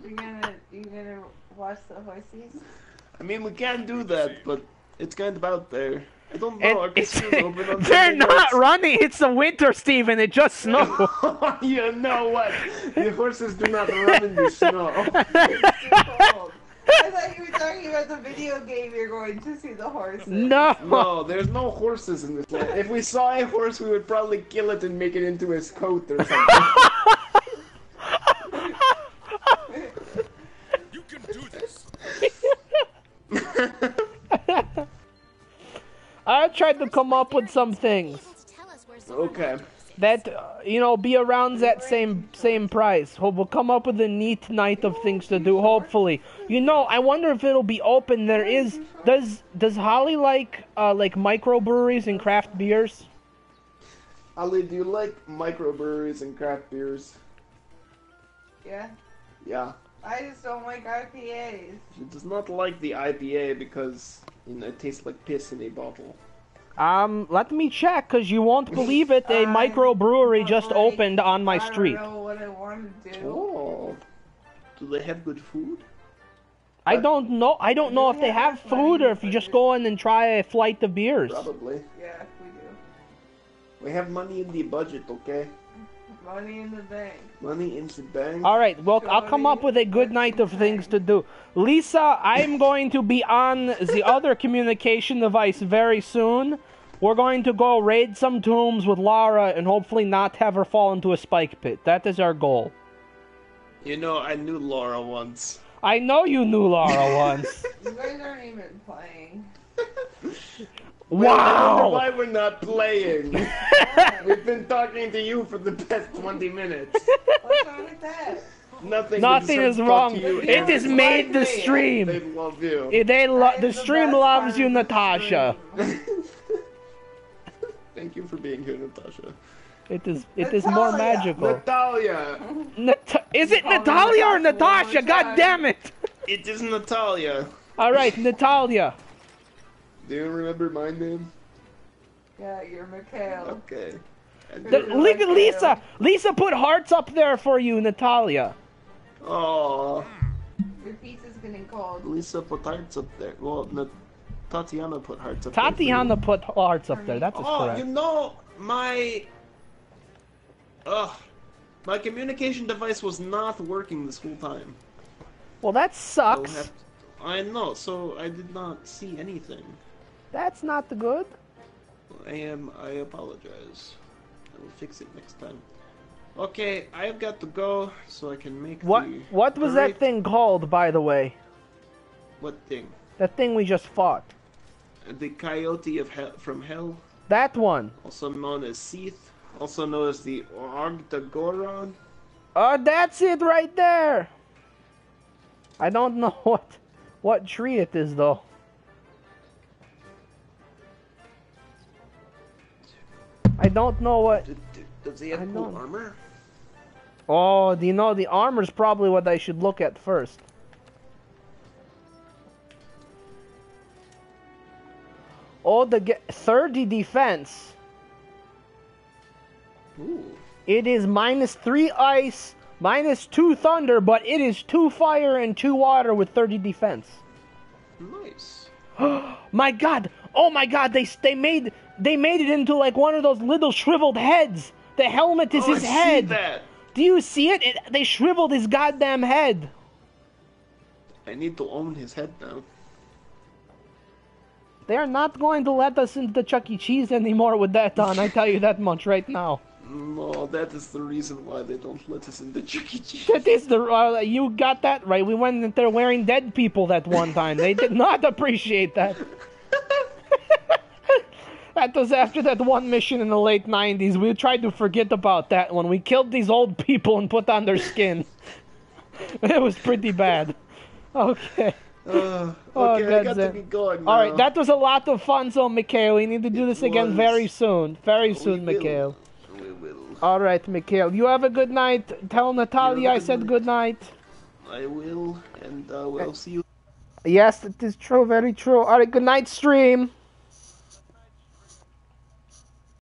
You gonna watch the horses? I mean, we can do that, but it's kind of out there. I don't know. Are And it's, casinos open on they're Sunday not nights? running. It's the winter, Steven. It just snowed. You know what? The horses do not run in the snow. It's too cold. I thought you were talking about the video game you're going to see the horses. No. No, there's no horses in this land. If we saw a horse, we would probably kill it and make it into his coat or something. tried to come up with some things Okay. that, be around that same price. We'll come up with a neat night of things to do, hopefully. I wonder if it'll be open. Does Holly like microbreweries and craft beers? Ali, do you like microbreweries and craft beers? Yeah. Yeah. I just don't like IPAs. She does not like the IPA because, it tastes like piss in a bottle. Let me check, because you won't believe it. A microbrewery just opened on my street. I don't know what I want to do. Oh. Do they have good food? I don't know. I don't know if they have food or if you just go in and try a flight of beers. Probably. Yeah, we do. We have money in the budget, okay? Money in the bank. Money in the bank. All right, well, I'll come up with a good night of things to do. Lisa, I'm going to be on the other communication device very soon. We're going to go raid some tombs with Lara and hopefully not have her fall into a spike pit. That is our goal. I knew Laura once. I know you knew Lara once. You guys aren't even playing. Wow! Why we're not playing? We've been talking to you for the past 20 minutes. What's wrong with that? Nothing is wrong. It has made the stream. They love you. The stream loves you, Natasha. Thank you for being here, Natasha. It is more magical. Natalia! Is it Natalia or Natasha? God damn it! It is Natalia. Alright, Natalia. Do you remember my name? Yeah, you're Mikhail. Okay. Look at Lisa! Lisa put hearts up there for you, Natalia. Oh. Your pizza's getting cold. Lisa put hearts up there. Well, Tatiana put hearts up there. Tatiana put hearts up there, that is correct. My communication device was not working this whole time. Well, that sucks. I know, so I did not see anything. That's not good. I apologize. I will fix it next time. Okay, I've got to go so I can make What was that thing called, by the way? What thing? That thing we just fought. The Coyote from Hell. That one. Also known as Seath. Also known as the Ogdogoron. That's it right there. I don't know what tree it is, though. I don't know what... Does he have cool armor? Oh, the armor's probably what I should look at first. Oh, the 30 defense. Ooh. It is -3 ice, -2 thunder, but it is 2 fire and 2 water with 30 defense. Nice. My God! Oh my God! They made it into like one of those little shriveled heads. The helmet is his head. See that. Do you see it? They shriveled his goddamn head. I need to own his head now. They are not going to let us into the Chuck E. Cheese anymore with that on. I tell you that much right now. No, that is the reason why they don't let us into Chuck E. Cheese. That is you got that right. We went in there wearing dead people that one time. They did not appreciate that. That was after that one mission in the late 90s. We tried to forget about that one. We killed these old people and put on their skin. It was pretty bad. Okay. Okay, I got to be going now. Alright, that was a lot of fun, so Mikhail, we need to do this again very soon. Very soon, Mikhail. We will. Alright, Mikhail. You have a good night. Tell Natalia I said good night. I will, and we'll see you. Yes, it is true, very true. Alright, good night, stream.